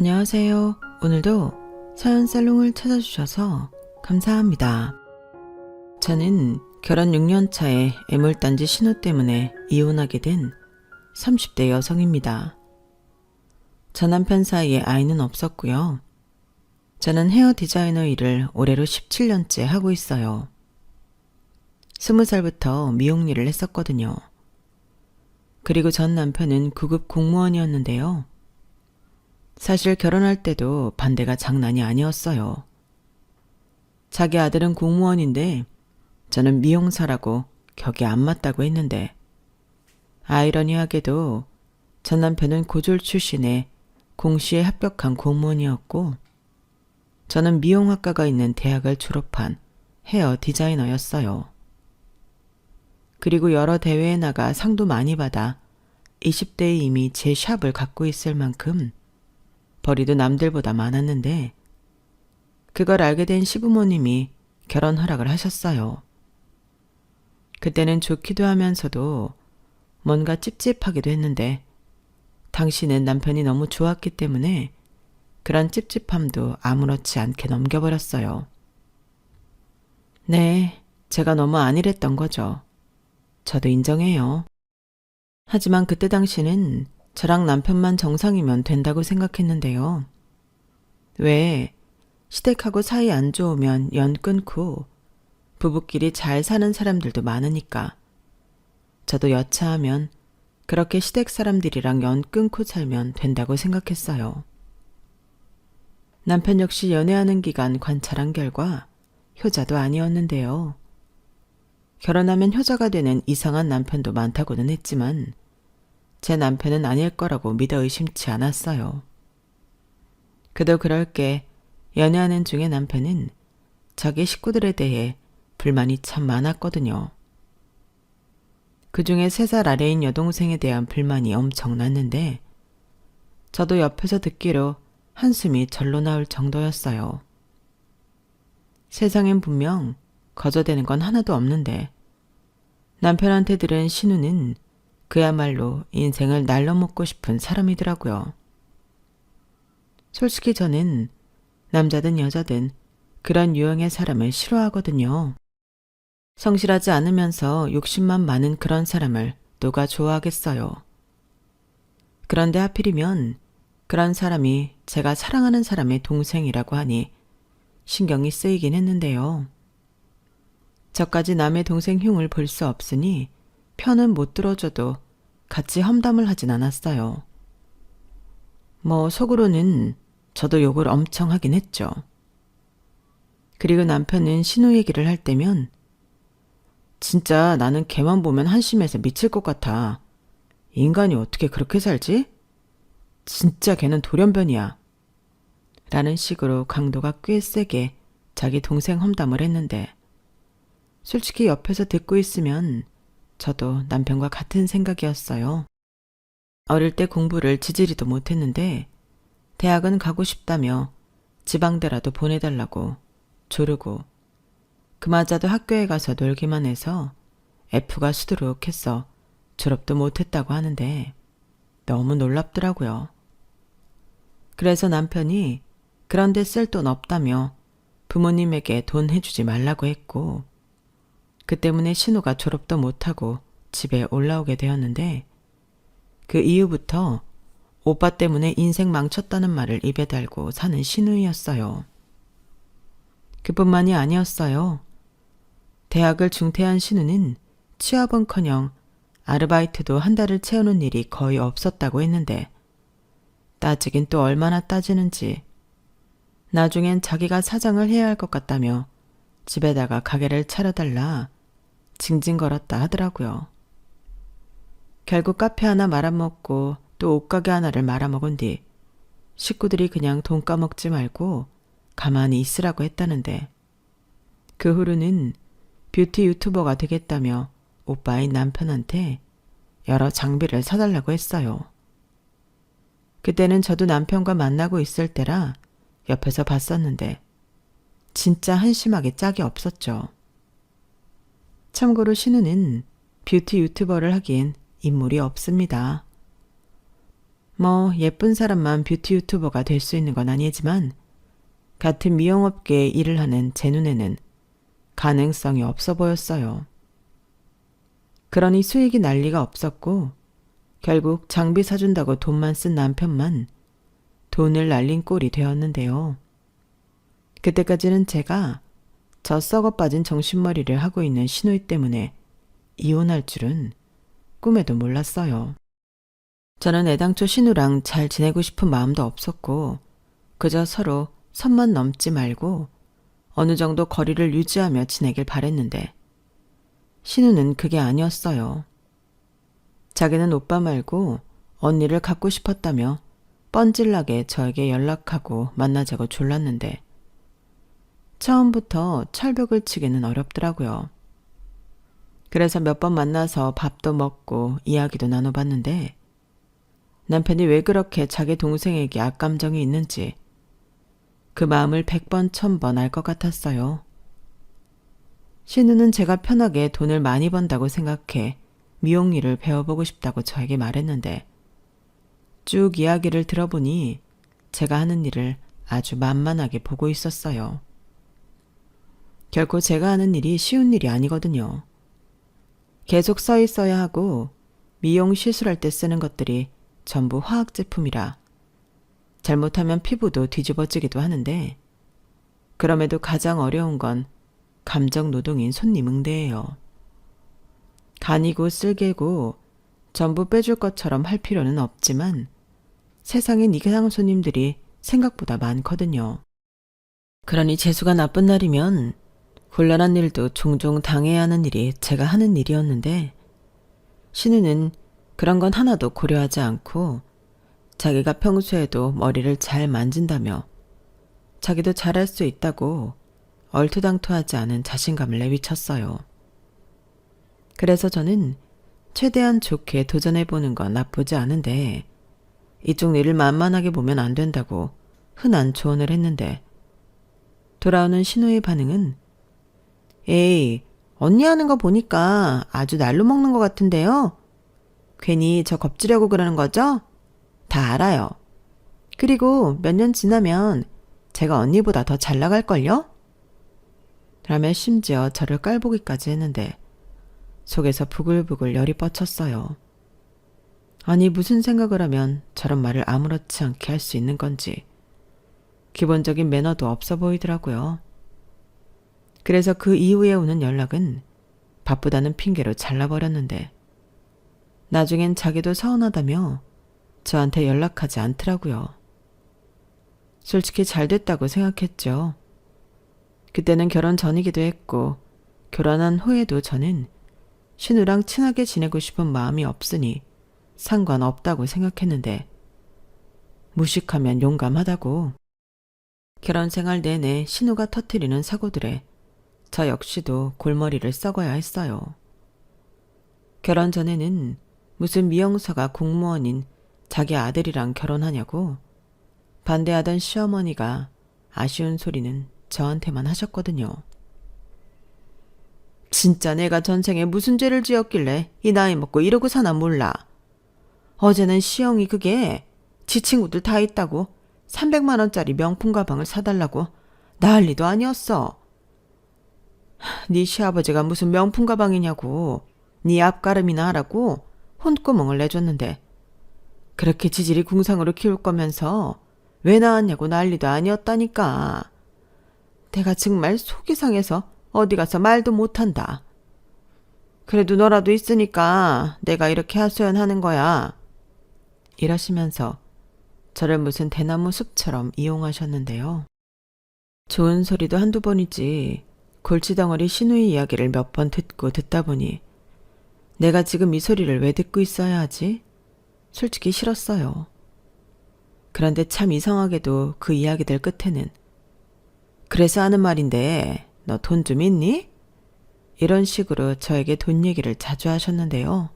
안녕하세요. 오늘도 사연 살롱을 찾아주셔서 감사합니다. 저는 결혼 6년 차에 애물단지 신호 때문에 이혼하게 된 30대 여성입니다. 저 남편 사이에 아이는 없었고요. 저는 헤어 디자이너 일을 올해로 17년째 하고 있어요. 20살부터 미용 일을 했었거든요. 그리고 전 남편은 9급 공무원이었는데요. 사실 결혼할 때도 반대가 장난이 아니었어요. 자기 아들은 공무원인데 저는 미용사라고 격이 안 맞다고 했는데, 아이러니하게도 전 남편은 고졸 출신의 공시에 합격한 공무원이었고 저는 미용학과가 있는 대학을 졸업한 헤어 디자이너였어요. 그리고 여러 대회에 나가 상도 많이 받아 20대에 이미 제 샵을 갖고 있을 만큼 벌이도 남들보다 많았는데, 그걸 알게 된 시부모님이 결혼 허락을 하셨어요. 그때는 좋기도 하면서도 뭔가 찝찝하기도 했는데, 당시는 남편이 너무 좋았기 때문에 그런 찝찝함도 아무렇지 않게 넘겨버렸어요. 네, 제가 너무 안일했던 거죠. 저도 인정해요. 하지만 그때 당시는 저랑 남편만 정상이면 된다고 생각했는데요. 왜 시댁하고 사이 안 좋으면 연 끊고 부부끼리 잘 사는 사람들도 많으니까 저도 여차하면 그렇게 시댁 사람들이랑 연 끊고 살면 된다고 생각했어요. 남편 역시 연애하는 기간 관찰한 결과 효자도 아니었는데요. 결혼하면 효자가 되는 이상한 남편도 많다고는 했지만 제 남편은 아닐 거라고 믿어 의심치 않았어요. 그도 그럴 게 연애하는 중에 남편은 자기 식구들에 대해 불만이 참 많았거든요. 그중에 3살 아래인 여동생에 대한 불만이 엄청났는데 저도 옆에서 듣기로 한숨이 절로 나올 정도였어요. 세상엔 분명 거저대는 건 하나도 없는데 남편한테 들은 신우는 그야말로 인생을 날로 먹고 싶은 사람이더라고요. 솔직히 저는 남자든 여자든 그런 유형의 사람을 싫어하거든요. 성실하지 않으면서 욕심만 많은 그런 사람을 누가 좋아하겠어요. 그런데 하필이면 그런 사람이 제가 사랑하는 사람의 동생이라고 하니 신경이 쓰이긴 했는데요. 저까지 남의 동생 흉을 볼 수 없으니 편은 못 들어줘도 같이 험담을 하진 않았어요. 뭐 속으로는 저도 욕을 엄청 하긴 했죠. 그리고 남편은 신우 얘기를 할 때면 진짜 나는 걔만 보면 한심해서 미칠 것 같아. 인간이 어떻게 그렇게 살지? 진짜 걔는 돌연변이야. 라는 식으로 강도가 꽤 세게 자기 동생 험담을 했는데, 솔직히 옆에서 듣고 있으면 저도 남편과 같은 생각이었어요. 어릴 때 공부를 지지리도 못했는데 대학은 가고 싶다며 지방대라도 보내달라고 조르고, 그마저도 학교에 가서 놀기만 해서 F가 수두룩해서 졸업도 못했다고 하는데 너무 놀랍더라고요. 그래서 남편이 그런데 쓸 돈 없다며 부모님에게 돈 해주지 말라고 했고, 그 때문에 신우가 졸업도 못하고 집에 올라오게 되었는데, 그 이후부터 오빠 때문에 인생 망쳤다는 말을 입에 달고 사는 신우이였어요. 그뿐만이 아니었어요. 대학을 중퇴한 신우는 취업은커녕 아르바이트도 한 달을 채우는 일이 거의 없었다고 했는데, 따지긴 또 얼마나 따지는지 나중엔 자기가 사장을 해야 할 것 같다며 집에다가 가게를 차려달라 징징거렸다 하더라고요. 결국 카페 하나 말아먹고 또 옷가게 하나를 말아먹은 뒤 식구들이 그냥 돈 까먹지 말고 가만히 있으라고 했다는데, 그 후로는 뷰티 유튜버가 되겠다며 오빠인 남편한테 여러 장비를 사달라고 했어요. 그때는 저도 남편과 만나고 있을 때라 옆에서 봤었는데 진짜 한심하게 짝이 없었죠. 참고로 신우는 뷰티 유튜버를 하기엔 인물이 없습니다. 뭐 예쁜 사람만 뷰티 유튜버가 될 수 있는 건 아니지만 같은 미용업계에 일을 하는 제 눈에는 가능성이 없어 보였어요. 그러니 수익이 난리가 없었고 결국 장비 사준다고 돈만 쓴 남편만 돈을 날린 꼴이 되었는데요. 그때까지는 제가 저 썩어 빠진 정신머리를 하고 있는 신우이 때문에 이혼할 줄은 꿈에도 몰랐어요. 저는 애당초 신우랑 잘 지내고 싶은 마음도 없었고 그저 서로 선만 넘지 말고 어느 정도 거리를 유지하며 지내길 바랬는데 신우는 그게 아니었어요. 자기는 오빠 말고 언니를 갖고 싶었다며 뻔질나게 저에게 연락하고 만나자고 졸랐는데 처음부터 철벽을 치기는 어렵더라고요. 그래서 몇 번 만나서 밥도 먹고 이야기도 나눠봤는데 남편이 왜 그렇게 자기 동생에게 악감정이 있는지 그 마음을 100번 1000번 알 것 같았어요. 신우는 제가 편하게 돈을 많이 번다고 생각해 미용 일을 배워보고 싶다고 저에게 말했는데 쭉 이야기를 들어보니 제가 하는 일을 아주 만만하게 보고 있었어요. 결코 제가 하는 일이 쉬운 일이 아니거든요. 계속 써 있어야 하고 미용 시술할 때 쓰는 것들이 전부 화학 제품이라 잘못하면 피부도 뒤집어지기도 하는데 그럼에도 가장 어려운 건 감정 노동인 손님 응대예요. 간이고 쓸개고 전부 빼줄 것처럼 할 필요는 없지만 세상엔 이상 손님들이 생각보다 많거든요. 그러니 재수가 나쁜 날이면 곤란한 일도 종종 당해야 하는 일이 제가 하는 일이었는데 신우는 그런 건 하나도 고려하지 않고 자기가 평소에도 머리를 잘 만진다며 자기도 잘할 수 있다고 얼토당토하지 않은 자신감을 내비쳤어요. 그래서 저는 최대한 좋게 도전해보는 건 나쁘지 않은데 이쪽 일을 만만하게 보면 안 된다고 흔한 조언을 했는데 돌아오는 신우의 반응은 에이, 언니 하는 거 보니까 아주 날로 먹는 것 같은데요? 괜히 저 겁주려고 그러는 거죠? 다 알아요. 그리고 몇 년 지나면 제가 언니보다 더 잘 나갈걸요? 라며 심지어 저를 깔보기까지 했는데 속에서 부글부글 열이 뻗쳤어요. 아니 무슨 생각을 하면 저런 말을 아무렇지 않게 할 수 있는 건지 기본적인 매너도 없어 보이더라고요. 그래서 그 이후에 오는 연락은 바쁘다는 핑계로 잘라버렸는데 나중엔 자기도 서운하다며 저한테 연락하지 않더라고요. 솔직히 잘 됐다고 생각했죠. 그때는 결혼 전이기도 했고 결혼한 후에도 저는 신우랑 친하게 지내고 싶은 마음이 없으니 상관없다고 생각했는데 무식하면 용감하다고. 결혼 생활 내내 신우가 터뜨리는 사고들에 저 역시도 골머리를 썩어야 했어요. 결혼 전에는 무슨 미용사가 공무원인 자기 아들이랑 결혼하냐고 반대하던 시어머니가 아쉬운 소리는 저한테만 하셨거든요. 진짜 내가 전생에 무슨 죄를 지었길래 이 나이 먹고 이러고 사나 몰라. 어제는 시영이 그게 지 친구들 다 있다고 300만 원짜리 명품 가방을 사달라고 난리도 아니었어. 네 시아버지가 무슨 명품 가방이냐고 네 앞가름이나 하라고 혼구멍을 내줬는데 그렇게 지질이 궁상으로 키울 거면서 왜 낳았냐고 난리도 아니었다니까. 내가 정말 속이 상해서 어디 가서 말도 못한다. 그래도 너라도 있으니까 내가 이렇게 하소연하는 거야. 이러시면서 저를 무슨 대나무 숲처럼 이용하셨는데요. 좋은 소리도 한두 번이지 골치덩어리 신우의 이야기를 몇 번 듣다 보니 내가 지금 이 소리를 왜 듣고 있어야 하지? 솔직히 싫었어요. 그런데 참 이상하게도 그 이야기들 끝에는 그래서 하는 말인데 너 돈 좀 있니? 이런 식으로 저에게 돈 얘기를 자주 하셨는데요.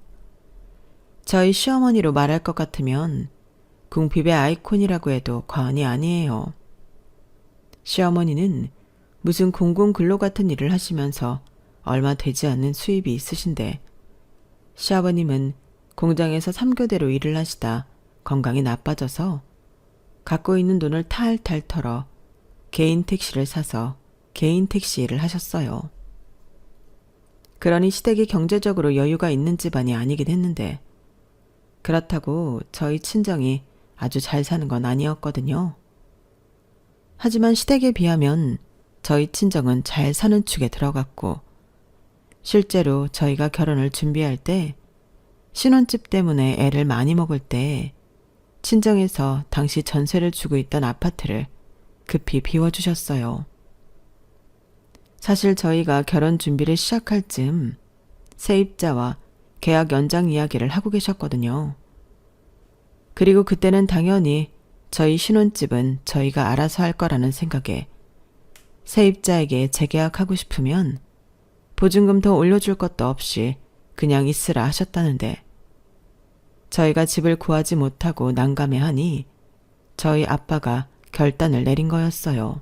저희 시어머니로 말할 것 같으면 궁핍의 아이콘이라고 해도 과언이 아니에요. 시어머니는 무슨 공공근로 같은 일을 하시면서 얼마 되지 않는 수입이 있으신데 시아버님은 공장에서 3교대로 일을 하시다 건강이 나빠져서 갖고 있는 돈을 탈탈 털어 개인 택시를 사서 개인 택시 일을 하셨어요. 그러니 시댁이 경제적으로 여유가 있는 집안이 아니긴 했는데 그렇다고 저희 친정이 아주 잘 사는 건 아니었거든요. 하지만 시댁에 비하면 저희 친정은 잘 사는 축에 들어갔고 실제로 저희가 결혼을 준비할 때 신혼집 때문에 애를 많이 먹을 때 친정에서 당시 전세를 주고 있던 아파트를 급히 비워주셨어요. 사실 저희가 결혼 준비를 시작할 즈음 세입자와 계약 연장 이야기를 하고 계셨거든요. 그리고 그때는 당연히 저희 신혼집은 저희가 알아서 할 거라는 생각에 세입자에게 재계약하고 싶으면 보증금 더 올려줄 것도 없이 그냥 있으라 하셨다는데 저희가 집을 구하지 못하고 난감해하니 저희 아빠가 결단을 내린 거였어요.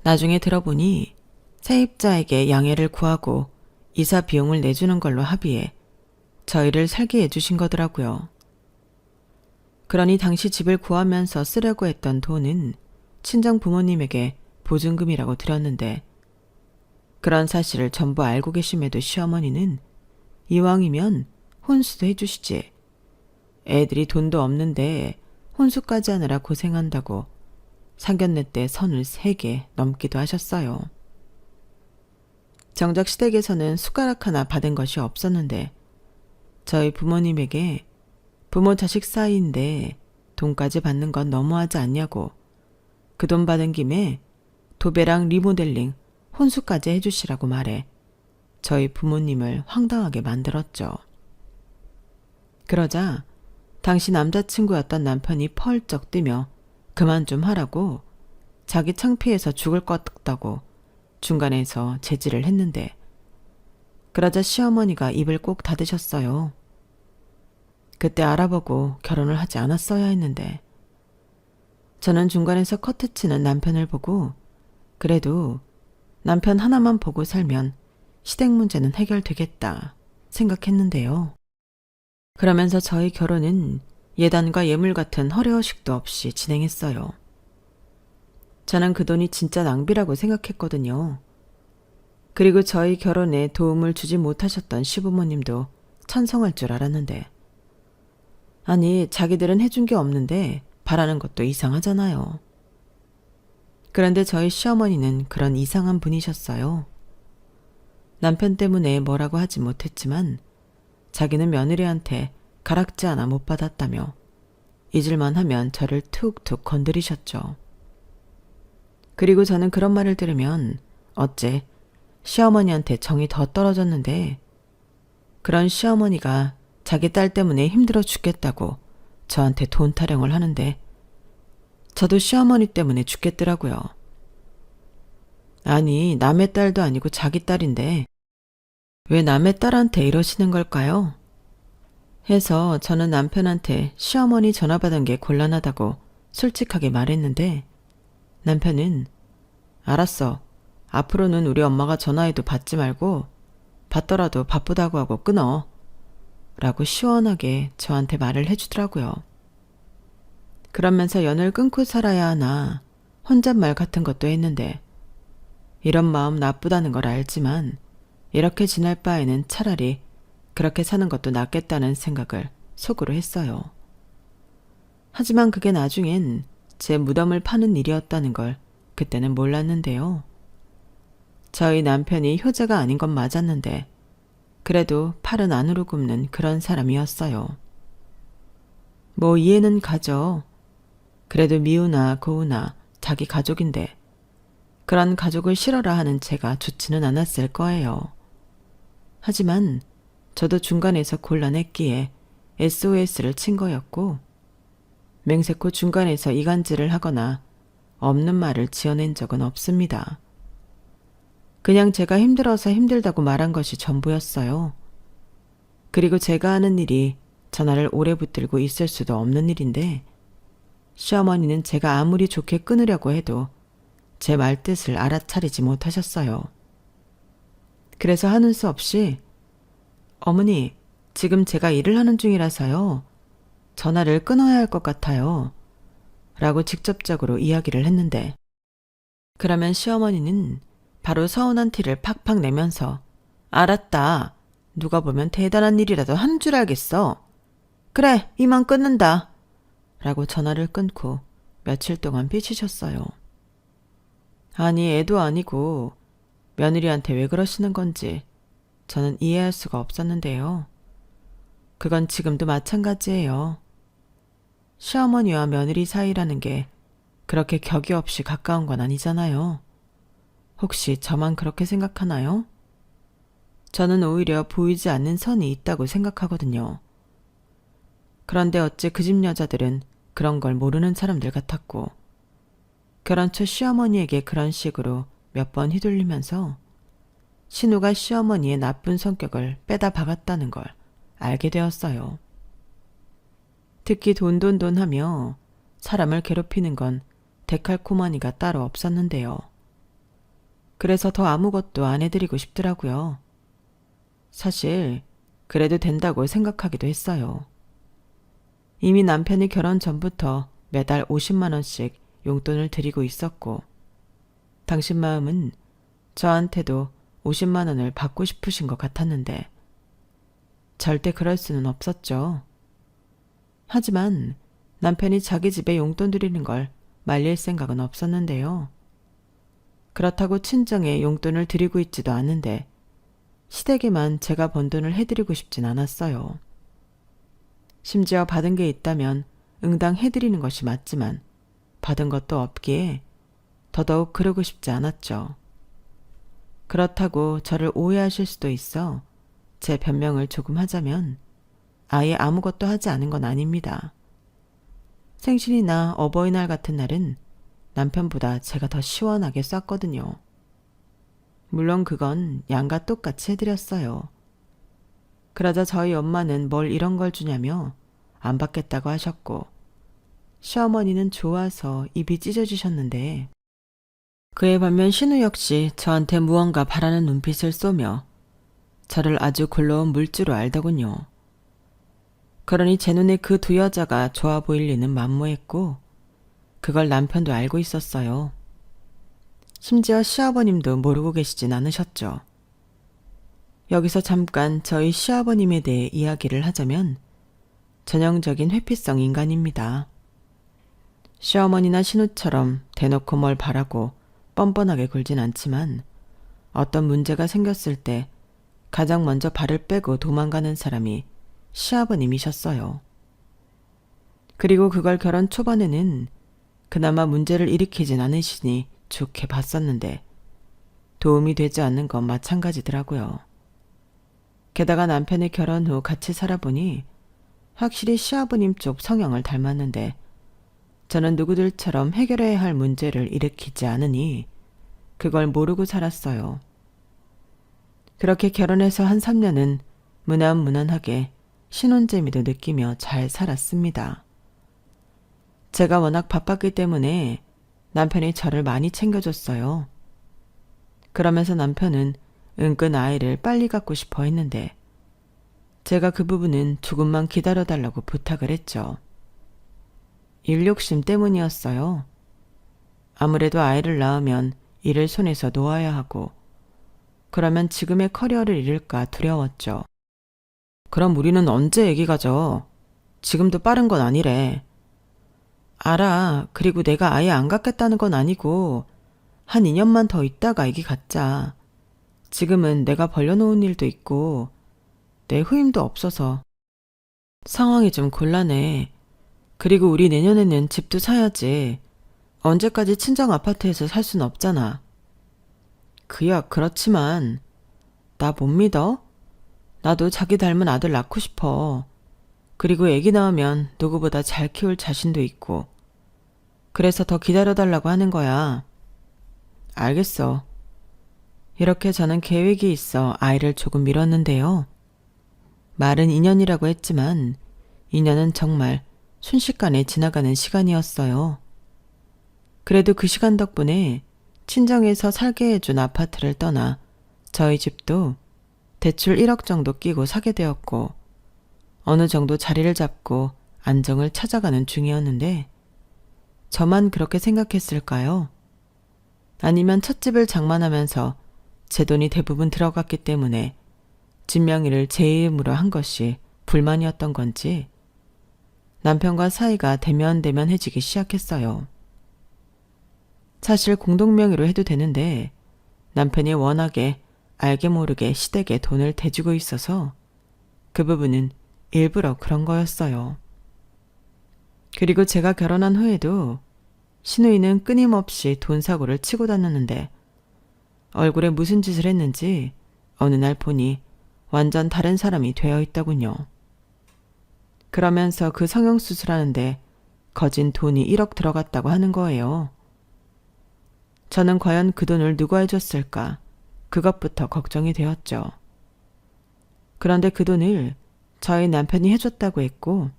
나중에 들어보니 세입자에게 양해를 구하고 이사 비용을 내주는 걸로 합의해 저희를 살게 해주신 거더라고요. 그러니 당시 집을 구하면서 쓰려고 했던 돈은 친정 부모님에게 보증금이라고 드렸는데 그런 사실을 전부 알고 계심에도 시어머니는 이왕이면 혼수도 해주시지. 애들이 돈도 없는데 혼수까지 하느라 고생한다고 상견례 때 선을 3개 넘기도 하셨어요. 정작 시댁에서는 숟가락 하나 받은 것이 없었는데 저희 부모님에게 부모 자식 사이인데 돈까지 받는 건 너무하지 않냐고 그 돈 받은 김에 도배랑 리모델링, 혼수까지 해주시라고 말해 저희 부모님을 황당하게 만들었죠. 그러자 당시 남자친구였던 남편이 펄쩍 뛰며 그만 좀 하라고 자기 창피해서 죽을 것 같다고 중간에서 제지를 했는데 그러자 시어머니가 입을 꼭 닫으셨어요. 그때 알아보고 결혼을 하지 않았어야 했는데 저는 중간에서 커트치는 남편을 보고 그래도 남편 하나만 보고 살면 시댁 문제는 해결되겠다 생각했는데요. 그러면서 저희 결혼은 예단과 예물 같은 허례허식도 없이 진행했어요. 저는 그 돈이 진짜 낭비라고 생각했거든요. 그리고 저희 결혼에 도움을 주지 못하셨던 시부모님도 찬성할 줄 알았는데 아니 자기들은 해준 게 없는데 바라는 것도 이상하잖아요. 그런데 저희 시어머니는 그런 이상한 분이셨어요. 남편 때문에 뭐라고 하지 못했지만 자기는 며느리한테 가락지 하나 못 받았다며 잊을만 하면 저를 툭툭 건드리셨죠. 그리고 저는 그런 말을 들으면 어째 시어머니한테 정이 더 떨어졌는데 그런 시어머니가 자기 딸 때문에 힘들어 죽겠다고 저한테 돈 타령을 하는데 저도 시어머니 때문에 죽겠더라고요. 아니 남의 딸도 아니고 자기 딸인데 왜 남의 딸한테 이러시는 걸까요? 해서 저는 남편한테 시어머니 전화 받은 게 곤란하다고 솔직하게 말했는데 남편은 알았어. 앞으로는 우리 엄마가 전화해도 받지 말고 받더라도 바쁘다고 하고 끊어. 라고 시원하게 저한테 말을 해주더라고요. 그러면서 연을 끊고 살아야 하나 혼잣말 같은 것도 했는데 이런 마음 나쁘다는 걸 알지만 이렇게 지낼 바에는 차라리 그렇게 사는 것도 낫겠다는 생각을 속으로 했어요. 하지만 그게 나중엔 제 무덤을 파는 일이었다는 걸 그때는 몰랐는데요. 저희 남편이 효자가 아닌 건 맞았는데 그래도 팔은 안으로 굽는 그런 사람이었어요. 뭐 이해는 가죠. 그래도 미우나 고우나 자기 가족인데 그런 가족을 싫어라 하는 제가 좋지는 않았을 거예요. 하지만 저도 중간에서 곤란했기에 SOS를 친 거였고 맹세코 중간에서 이간질을 하거나 없는 말을 지어낸 적은 없습니다. 그냥 제가 힘들어서 힘들다고 말한 것이 전부였어요. 그리고 제가 하는 일이 전화를 오래 붙들고 있을 수도 없는 일인데 시어머니는 제가 아무리 좋게 끊으려고 해도 제 말뜻을 알아차리지 못하셨어요. 그래서 하는 수 없이 어머니, 지금 제가 일을 하는 중이라서요. 전화를 끊어야 할 것 같아요. 라고 직접적으로 이야기를 했는데, 그러면 시어머니는 바로 서운한 티를 팍팍 내면서 알았다. 누가 보면 대단한 일이라도 한 줄 알겠어. 그래, 이만 끊는다. 라고 전화를 끊고 며칠 동안 삐치셨어요. 아니, 애도 아니고 며느리한테 왜 그러시는 건지 저는 이해할 수가 없었는데요. 그건 지금도 마찬가지예요. 시어머니와 며느리 사이라는 게 그렇게 격이 없이 가까운 건 아니잖아요. 혹시 저만 그렇게 생각하나요? 저는 오히려 보이지 않는 선이 있다고 생각하거든요. 그런데 어째 그 집 여자들은 그런 걸 모르는 사람들 같았고, 결혼 초 시어머니에게 그런 식으로 몇 번 휘둘리면서 신우가 시어머니의 나쁜 성격을 빼다 박았다는 걸 알게 되었어요. 특히 돈돈돈 하며 사람을 괴롭히는 건 데칼코마니가 따로 없었는데요. 그래서 더 아무것도 안 해드리고 싶더라고요. 사실 그래도 된다고 생각하기도 했어요. 이미 남편이 결혼 전부터 매달 50만 원씩 용돈을 드리고 있었고, 당신 마음은 저한테도 50만 원을 받고 싶으신 것 같았는데 절대 그럴 수는 없었죠. 하지만 남편이 자기 집에 용돈 드리는 걸 말릴 생각은 없었는데요. 그렇다고 친정에 용돈을 드리고 있지도 않은데 시댁에만 제가 번 돈을 해드리고 싶진 않았어요. 심지어 받은 게 있다면 응당 해드리는 것이 맞지만 받은 것도 없기에 더더욱 그러고 싶지 않았죠. 그렇다고 저를 오해하실 수도 있어 제 변명을 조금 하자면 아예 아무것도 하지 않은 건 아닙니다. 생신이나 어버이날 같은 날은 남편보다 제가 더 시원하게 쐈거든요. 물론 그건 양과 똑같이 해드렸어요. 그러자 저희 엄마는 뭘 이런 걸 주냐며 안 받겠다고 하셨고, 시어머니는 좋아서 입이 찢어지셨는데, 그에 반면 신우 역시 저한테 무언가 바라는 눈빛을 쏘며 저를 아주 굴러온 물주로 알더군요. 그러니 제 눈에 그 두 여자가 좋아 보일 리는 만무했고, 그걸 남편도 알고 있었어요. 심지어 시아버님도 모르고 계시진 않으셨죠. 여기서 잠깐 저희 시아버님에 대해 이야기를 하자면 전형적인 회피성 인간입니다. 시어머니나 신우처럼 대놓고 뭘 바라고 뻔뻔하게 굴진 않지만 어떤 문제가 생겼을 때 가장 먼저 발을 빼고 도망가는 사람이 시아버님이셨어요. 그리고 그걸 결혼 초반에는 그나마 문제를 일으키진 않으시니 좋게 봤었는데 도움이 되지 않는 건 마찬가지더라고요. 게다가 남편의 결혼 후 같이 살아보니 확실히 시아버님 쪽 성향을 닮았는데 저는 누구들처럼 해결해야 할 문제를 일으키지 않으니 그걸 모르고 살았어요. 그렇게 결혼해서 한 3년은 무난무난하게 신혼재미도 느끼며 잘 살았습니다. 제가 워낙 바빴기 때문에 남편이 저를 많이 챙겨줬어요. 그러면서 남편은 은근 아이를 빨리 갖고 싶어 했는데 제가 그 부분은 조금만 기다려달라고 부탁을 했죠. 일 욕심 때문이었어요. 아무래도 아이를 낳으면 일을 손에서 놓아야 하고 그러면 지금의 커리어를 잃을까 두려웠죠. 그럼 우리는 언제 애기 가져? 지금도 빠른 건 아니래. 알아. 그리고 내가 아예 안 갖겠다는 건 아니고 한 2년만 더 있다가 애기 갖자. 지금은 내가 벌려놓은 일도 있고 내 후임도 없어서 상황이 좀 곤란해. 그리고 우리 내년에는 집도 사야지. 언제까지 친정 아파트에서 살 순 없잖아. 그야 그렇지만 나 못 믿어? 나도 자기 닮은 아들 낳고 싶어. 그리고 애기 낳으면 누구보다 잘 키울 자신도 있고. 그래서 더 기다려달라고 하는 거야. 알겠어. 이렇게 저는 계획이 있어 아이를 조금 미뤘는데요. 말은 2년이라고 했지만 2년은 정말 순식간에 지나가는 시간이었어요. 그래도 그 시간 덕분에 친정에서 살게 해준 아파트를 떠나 저희 집도 대출 1억 정도 끼고 사게 되었고 어느 정도 자리를 잡고 안정을 찾아가는 중이었는데 저만 그렇게 생각했을까요? 아니면 찻집을 장만하면서 제 돈이 대부분 들어갔기 때문에 집 명의를 제 이름으로 한 것이 불만이었던 건지 남편과 사이가 대면대면해지기 시작했어요. 사실 공동명의로 해도 되는데 남편이 워낙에 알게 모르게 시댁에 돈을 대주고 있어서 그 부분은 일부러 그런 거였어요. 그리고 제가 결혼한 후에도 시누이는 끊임없이 돈 사고를 치고 다녔는데 얼굴에 무슨 짓을 했는지 어느 날 보니 완전 다른 사람이 되어 있더군요. 그러면서 그 성형수술하는데 거진 돈이 1억 들어갔다고 하는 거예요. 저는 과연 그 돈을 누가 해줬을까? 그것부터 걱정이 되었죠. 그런데 그 돈을 저희 남편이 해줬다고 했고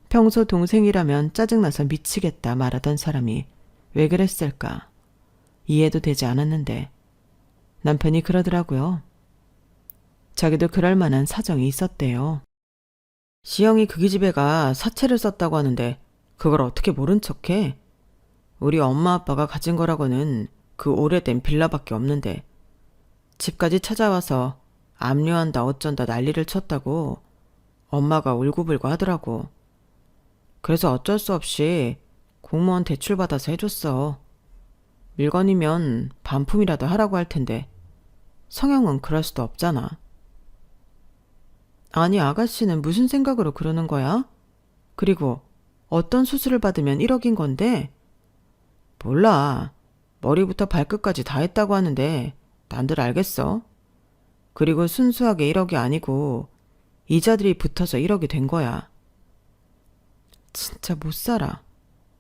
평소 동생이라면 짜증나서 미치겠다 말하던 사람이 왜 그랬을까? 이해도 되지 않았는데 남편이 그러더라고요. 자기도 그럴 만한 사정이 있었대요. 시영이 그 기집애가 사채를 썼다고 하는데 그걸 어떻게 모른 척해? 우리 엄마 아빠가 가진 거라고는 그 오래된 빌라밖에 없는데 집까지 찾아와서 압류한다 어쩐다 난리를 쳤다고 엄마가 울고불고 하더라고. 그래서 어쩔 수 없이 공무원 대출 받아서 해줬어. 밀건이면 반품이라도 하라고 할 텐데 성형은 그럴 수도 없잖아. 아니 아가씨는 무슨 생각으로 그러는 거야? 그리고 어떤 수술을 받으면 1억인 건데? 몰라. 머리부터 발끝까지 다 했다고 하는데 난들 알겠어. 그리고 순수하게 1억이 아니고 이자들이 붙어서 1억이 된 거야. 진짜 못 살아.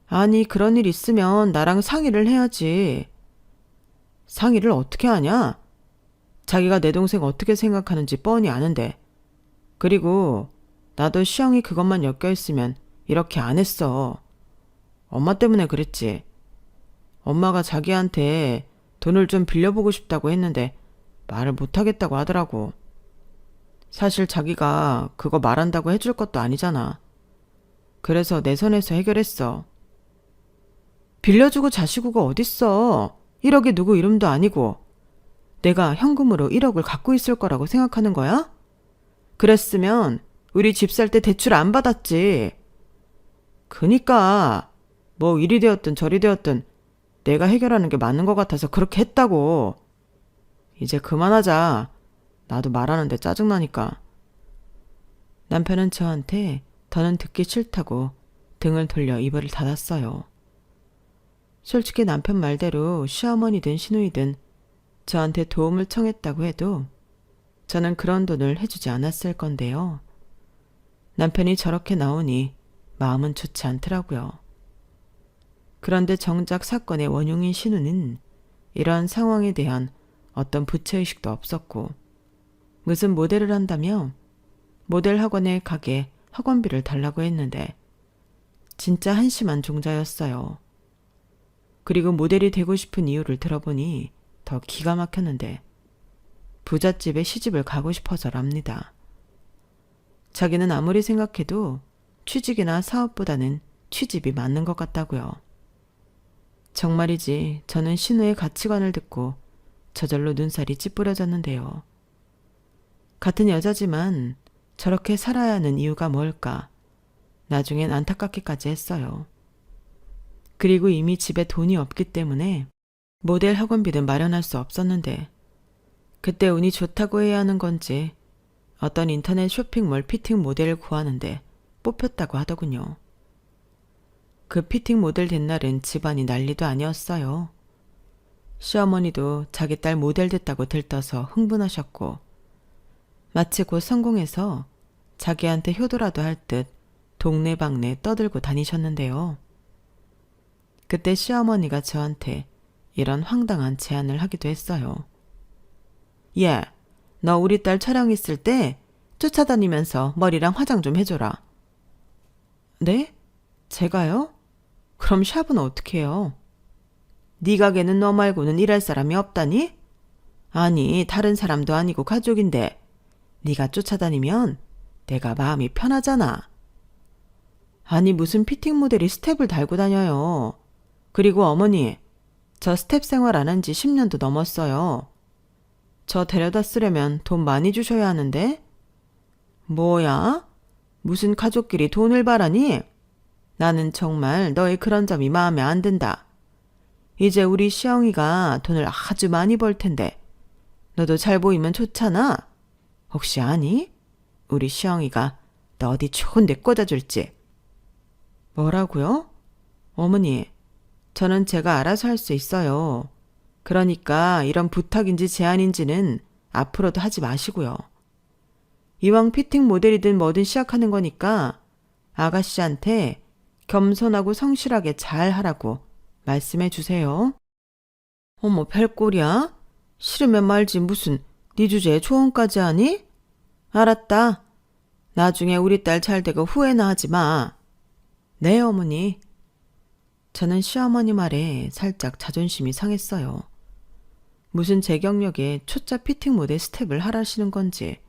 아니 그런 일 있으면 나랑 상의를 해야지. 상의를 어떻게 하냐? 자기가 내 동생 어떻게 생각하는지 뻔히 아는데. 그리고 나도 시영이 그것만 엮여있으면 이렇게 안 했어. 엄마 때문에 그랬지. 엄마가 자기한테 돈을 좀 빌려보고 싶다고 했는데 말을 못하겠다고 하더라고. 사실 자기가 그거 말한다고 해줄 것도 아니잖아. 그래서 내 손에서 해결했어. 빌려주고 자시고가 어딨어. 1억이 누구 이름도 아니고. 내가 현금으로 1억을 갖고 있을 거라고 생각하는 거야? 그랬으면 우리 집 살 때 대출 안 받았지. 그니까 뭐 이리 되었든 저리 되었든 내가 해결하는 게 맞는 것 같아서 그렇게 했다고. 이제 그만하자. 나도 말하는데 짜증나니까. 남편은 저한테 더는 듣기 싫다고 등을 돌려 이불을 닫았어요. 솔직히 남편 말대로 시어머니든 시누이든 저한테 도움을 청했다고 해도 저는 그런 돈을 해주지 않았을 건데요. 남편이 저렇게 나오니 마음은 좋지 않더라고요. 그런데 정작 사건의 원흉인 신우는 이러한 상황에 대한 어떤 부채의식도 없었고 무슨 모델을 한다며 모델 학원에 가게 학원비를 달라고 했는데 진짜 한심한 종자였어요. 그리고 모델이 되고 싶은 이유를 들어보니 더 기가 막혔는데 부잣집에 시집을 가고 싶어서랍니다. 자기는 아무리 생각해도 취직이나 사업보다는 취집이 맞는 것 같다고요. 정말이지 저는 신우의 가치관을 듣고 저절로 눈살이 찌푸려졌는데요. 같은 여자지만 저렇게 살아야 하는 이유가 뭘까? 나중엔 안타깝기까지 했어요. 그리고 이미 집에 돈이 없기 때문에 모델 학원비는 마련할 수 없었는데 그때 운이 좋다고 해야 하는 건지 어떤 인터넷 쇼핑몰 피팅 모델을 구하는데 뽑혔다고 하더군요. 그 피팅 모델 된 날은 집안이 난리도 아니었어요. 시어머니도 자기 딸 모델 됐다고 들떠서 흥분하셨고 마치 곧 성공해서 자기한테 효도라도 할 듯 동네방네 떠들고 다니셨는데요. 그때 시어머니가 저한테 이런 황당한 제안을 하기도 했어요. 야, 너 우리 딸 촬영 있을 때 쫓아다니면서 머리랑 화장 좀 해줘라. 네? 제가요? 그럼 샵은 어떻게 해요? 네 가게는 너 말고는 일할 사람이 없다니? 아니, 다른 사람도 아니고 가족인데 네가 쫓아다니면 내가 마음이 편하잖아. 아니 무슨 피팅 모델이 스텝을 달고 다녀요. 그리고 어머니, 저 스텝 생활 안 한 지 10년도 넘었어요. 저 데려다 쓰려면 돈 많이 주셔야 하는데? 뭐야? 무슨 가족끼리 돈을 바라니? 나는 정말 너의 그런 점이 마음에 안 든다. 이제 우리 시영이가 돈을 아주 많이 벌 텐데 너도 잘 보이면 좋잖아. 혹시 아니? 우리 시영이가 너 어디 좋은 데 꽂아줄지. 뭐라고요? 어머니, 저는 제가 알아서 할 수 있어요. 그러니까 이런 부탁인지 제안인지는 앞으로도 하지 마시고요. 이왕 피팅 모델이든 뭐든 시작하는 거니까 아가씨한테 겸손하고 성실하게 잘 하라고 말씀해 주세요. 어머, 별꼴이야? 싫으면 말지 무슨 네 주제에 조언까지 하니? 알았다. 나중에 우리 딸 잘 되고 후회나 하지 마. 네, 어머니. 저는 시어머니 말에 살짝 자존심이 상했어요. 무슨 제 경력에 초짜 피팅 모델 스텝을 하라시는 건지.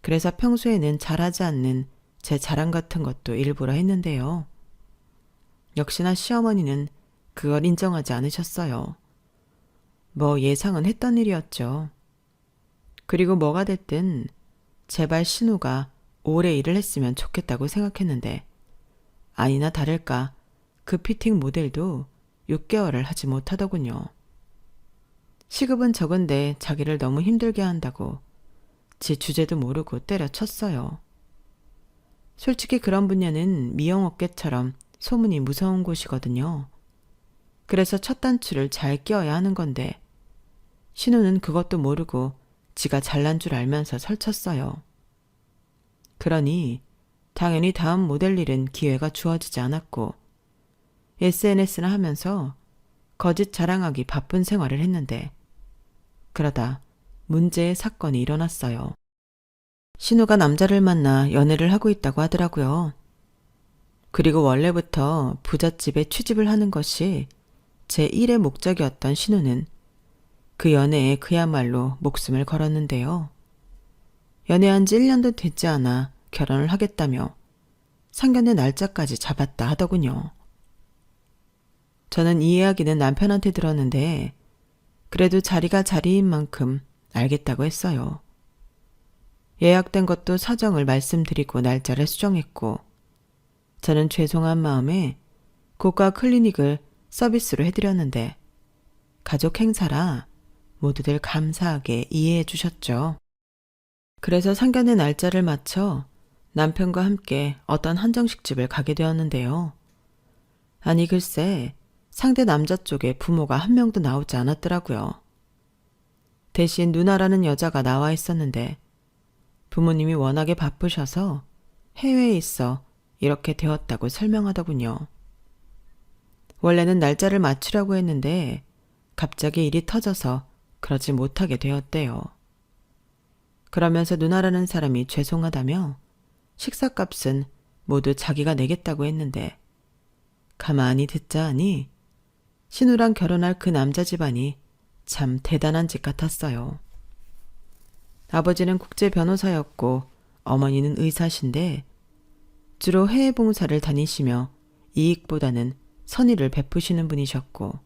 그래서 평소에는 잘하지 않는 제 자랑 같은 것도 일부러 했는데요. 역시나 시어머니는 그걸 인정하지 않으셨어요. 뭐 예상은 했던 일이었죠. 그리고 뭐가 됐든 제발 신우가 오래 일을 했으면 좋겠다고 생각했는데 아니나 다를까 그 피팅 모델도 6개월을 하지 못하더군요. 시급은 적은데 자기를 너무 힘들게 한다고 지 주제도 모르고 때려쳤어요. 솔직히 그런 분야는 미용업계처럼 소문이 무서운 곳이거든요. 그래서 첫 단추를 잘 끼워야 하는 건데 신우는 그것도 모르고 지가 잘난 줄 알면서 설쳤어요. 그러니 당연히 다음 모델 일은 기회가 주어지지 않았고 SNS나 하면서 거짓 자랑하기 바쁜 생활을 했는데 그러다 문제의 사건이 일어났어요. 신우가 남자를 만나 연애를 하고 있다고 하더라고요. 그리고 원래부터 부잣집에 취직을 하는 것이 제1의 목적이었던 신우는 그 연애에 그야말로 목숨을 걸었는데요. 연애한 지 1년도 되지 않아 결혼을 하겠다며 상견례 날짜까지 잡았다 하더군요. 저는 이 이야기는 남편한테 들었는데 그래도 자리가 자리인 만큼 알겠다고 했어요. 예약된 것도 사정을 말씀드리고 날짜를 수정했고 저는 죄송한 마음에 고가 클리닉을 서비스로 해드렸는데 가족 행사라 모두들 감사하게 이해해 주셨죠. 그래서 상견례 날짜를 맞춰 남편과 함께 어떤 한정식집을 가게 되었는데요. 아니 글쎄 상대 남자 쪽에 부모가 한 명도 나오지 않았더라고요. 대신 누나라는 여자가 나와 있었는데 부모님이 워낙에 바쁘셔서 해외에 있어 이렇게 되었다고 설명하더군요. 원래는 날짜를 맞추려고 했는데 갑자기 일이 터져서 그러지 못하게 되었대요. 그러면서 누나라는 사람이 죄송하다며 식사값은 모두 자기가 내겠다고 했는데 가만히 듣자 하니 신우랑 결혼할 그 남자 집안이 참 대단한 집 같았어요. 아버지는 국제 변호사였고 어머니는 의사신데 주로 해외 봉사를 다니시며 이익보다는 선의를 베푸시는 분이셨고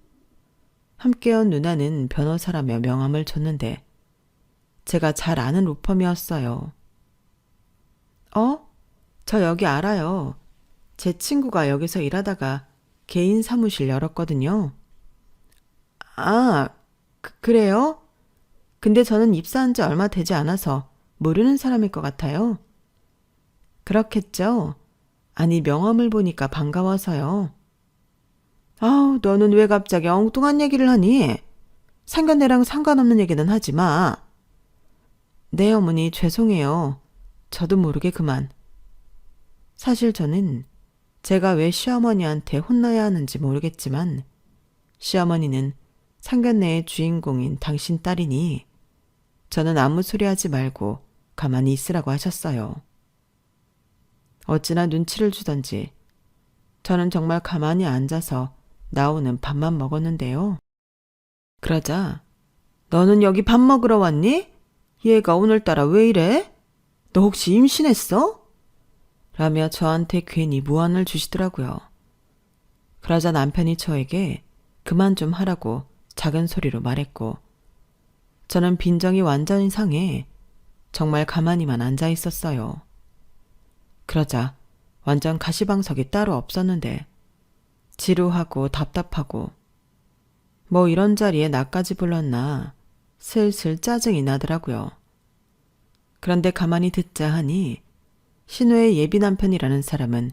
함께한 누나는 변호사라며 명함을 줬는데 제가 잘 아는 로펌이었어요. 저 여기 알아요. 제 친구가 여기서 일하다가 개인 사무실 열었거든요. 아, 그래요? 근데 저는 입사한 지 얼마 되지 않아서 모르는 사람일 것 같아요. 그렇겠죠? 아니 명함을 보니까 반가워서요. 아우, 너는 왜 갑자기 엉뚱한 얘기를 하니? 상견례랑 상관없는 얘기는 하지 마. 네, 어머니 죄송해요. 저도 모르게 그만. 사실 저는 제가 왜 시어머니한테 혼나야 하는지 모르겠지만 시어머니는 상견례의 주인공인 당신 딸이니 저는 아무 소리 하지 말고 가만히 있으라고 하셨어요. 어찌나 눈치를 주던지 저는 정말 가만히 앉아서 나오는 밥만 먹었는데요. 그러자 너는 여기 밥 먹으러 왔니? 얘가 오늘따라 왜 이래? 너 혹시 임신했어? 라며 저한테 괜히 무안을 주시더라고요. 그러자 남편이 저에게 그만 좀 하라고 작은 소리로 말했고 저는 빈정이 완전히 상해 정말 가만히만 앉아 있었어요. 그러자 완전 가시방석이 따로 없었는데 지루하고 답답하고 뭐 이런 자리에 나까지 불렀나 슬슬 짜증이 나더라고요. 그런데 가만히 듣자 하니 신우의 예비 남편이라는 사람은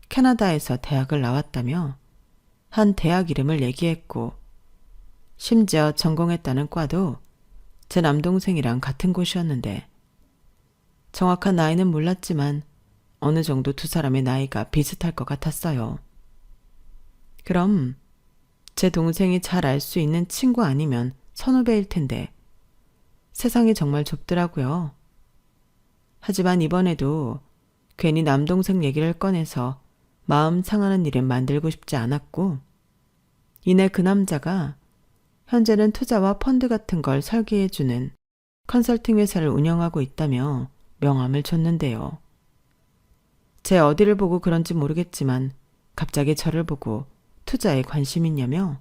캐나다에서 대학을 나왔다며 한 대학 이름을 얘기했고 심지어 전공했다는 과도 제 남동생이랑 같은 곳이었는데 정확한 나이는 몰랐지만 어느 정도 두 사람의 나이가 비슷할 것 같았어요. 그럼 제 동생이 잘 알 수 있는 친구 아니면 선후배일 텐데 세상이 정말 좁더라고요. 하지만 이번에도 괜히 남동생 얘기를 꺼내서 마음 상하는 일을 만들고 싶지 않았고 이내 그 남자가 현재는 투자와 펀드 같은 걸 설계해주는 컨설팅 회사를 운영하고 있다며 명함을 줬는데요. 제 어디를 보고 그런지 모르겠지만 갑자기 저를 보고 투자에 관심 있냐며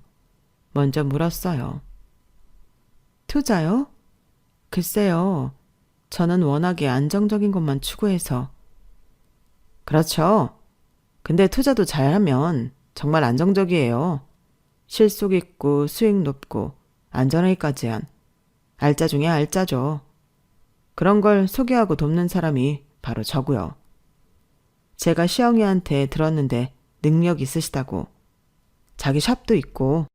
먼저 물었어요. 투자요? 글쎄요. 저는 워낙에 안정적인 것만 추구해서. 그렇죠. 근데 투자도 잘하면 정말 안정적이에요. 실속 있고 수익 높고 안전하기까지 한 알짜 중에 알짜죠. 그런 걸 소개하고 돕는 사람이 바로 저고요. 제가 시영이한테 들었는데 능력 있으시다고. 자기 샵도 있고.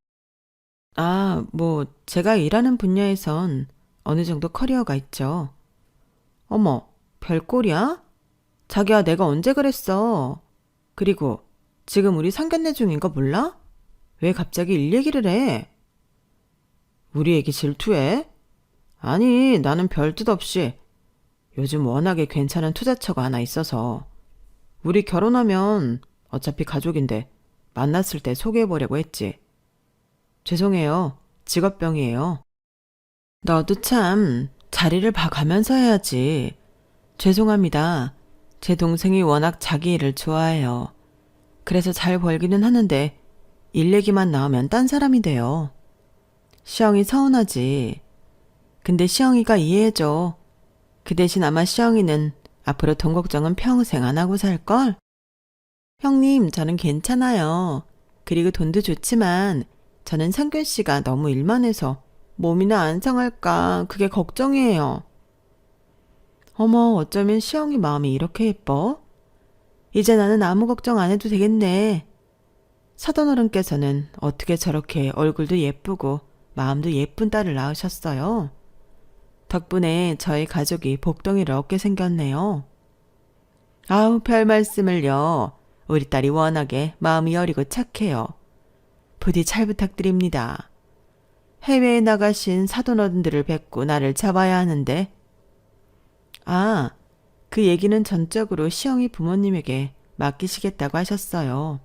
뭐 제가 일하는 분야에선 어느 정도 커리어가 있죠. 어머, 별꼴이야? 자기야, 내가 언제 그랬어? 그리고 지금 우리 상견례 중인 거 몰라? 왜 갑자기 일 얘기를 해? 우리 애기 질투해? 아니, 나는 별 뜻 없이 요즘 워낙에 괜찮은 투자처가 하나 있어서 우리 결혼하면 어차피 가족인데 만났을 때 소개해보려고 했지. 죄송해요. 직업병이에요. 너도 참 자리를 봐가면서 해야지. 죄송합니다. 제 동생이 워낙 자기 일을 좋아해요. 그래서 잘 벌기는 하는데 일 얘기만 나오면 딴 사람이 돼요. 시영이 서운하지. 근데 시영이가 이해해줘. 그 대신 아마 시영이는 앞으로 돈 걱정은 평생 안 하고 살걸? 형님, 저는 괜찮아요. 그리고 돈도 좋지만 저는 상균 씨가 너무 일만 해서 몸이나 안 상할까 그게 걱정이에요. 어머, 어쩌면 시영이 마음이 이렇게 예뻐? 이제 나는 아무 걱정 안 해도 되겠네. 사돈어른께서는 어떻게 저렇게 얼굴도 예쁘고 마음도 예쁜 딸을 낳으셨어요. 덕분에 저희 가족이 복덩이를 얻게 생겼네요. 아우, 별 말씀을요. 우리 딸이 워낙에 마음이 여리고 착해요. 부디 잘 부탁드립니다. 해외에 나가신 사돈어른들을 뵙고 나를 잡아야 하는데. 그 얘기는 전적으로 시영이 부모님에게 맡기시겠다고 하셨어요.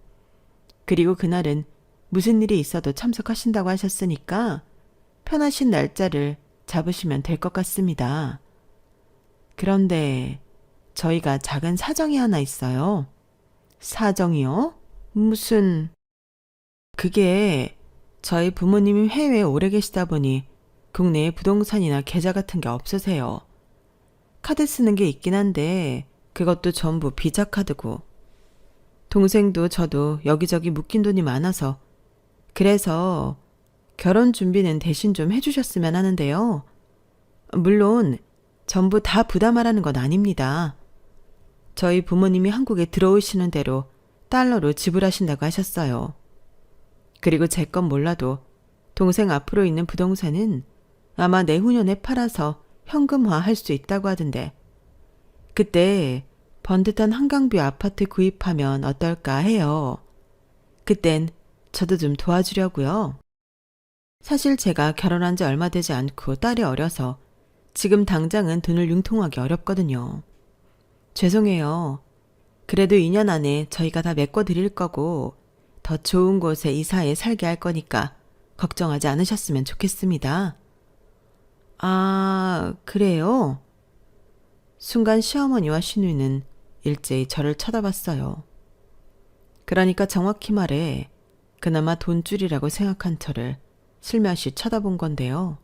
그리고 그날은 무슨 일이 있어도 참석하신다고 하셨으니까 편하신 날짜를 잡으시면 될 것 같습니다. 그런데 저희가 작은 사정이 하나 있어요. 사정이요? 무슨... 그게 저희 부모님이 해외에 오래 계시다 보니 국내에 부동산이나 계좌 같은 게 없으세요. 카드 쓰는 게 있긴 한데 그것도 전부 비자 카드고 동생도 저도 여기저기 묶인 돈이 많아서 그래서 결혼 준비는 대신 좀 해주셨으면 하는데요. 물론 전부 다 부담하라는 건 아닙니다. 저희 부모님이 한국에 들어오시는 대로 달러로 지불하신다고 하셨어요. 그리고 제 건 몰라도 동생 앞으로 있는 부동산은 아마 내후년에 팔아서 현금화 할 수 있다고 하던데 그때 번듯한 한강뷰 아파트 구입하면 어떨까 해요. 그땐 저도 좀 도와주려고요. 사실 제가 결혼한 지 얼마 되지 않고 딸이 어려서 지금 당장은 돈을 융통하기 어렵거든요. 죄송해요. 그래도 2년 안에 저희가 다 메꿔드릴 거고 더 좋은 곳에 이사해 살게 할 거니까 걱정하지 않으셨으면 좋겠습니다. 그래요? 순간 시어머니와 시누이는 일제히 저를 쳐다봤어요. 그러니까 정확히 말해 그나마 돈줄이라고 생각한 저를 슬며시 쳐다본 건데요.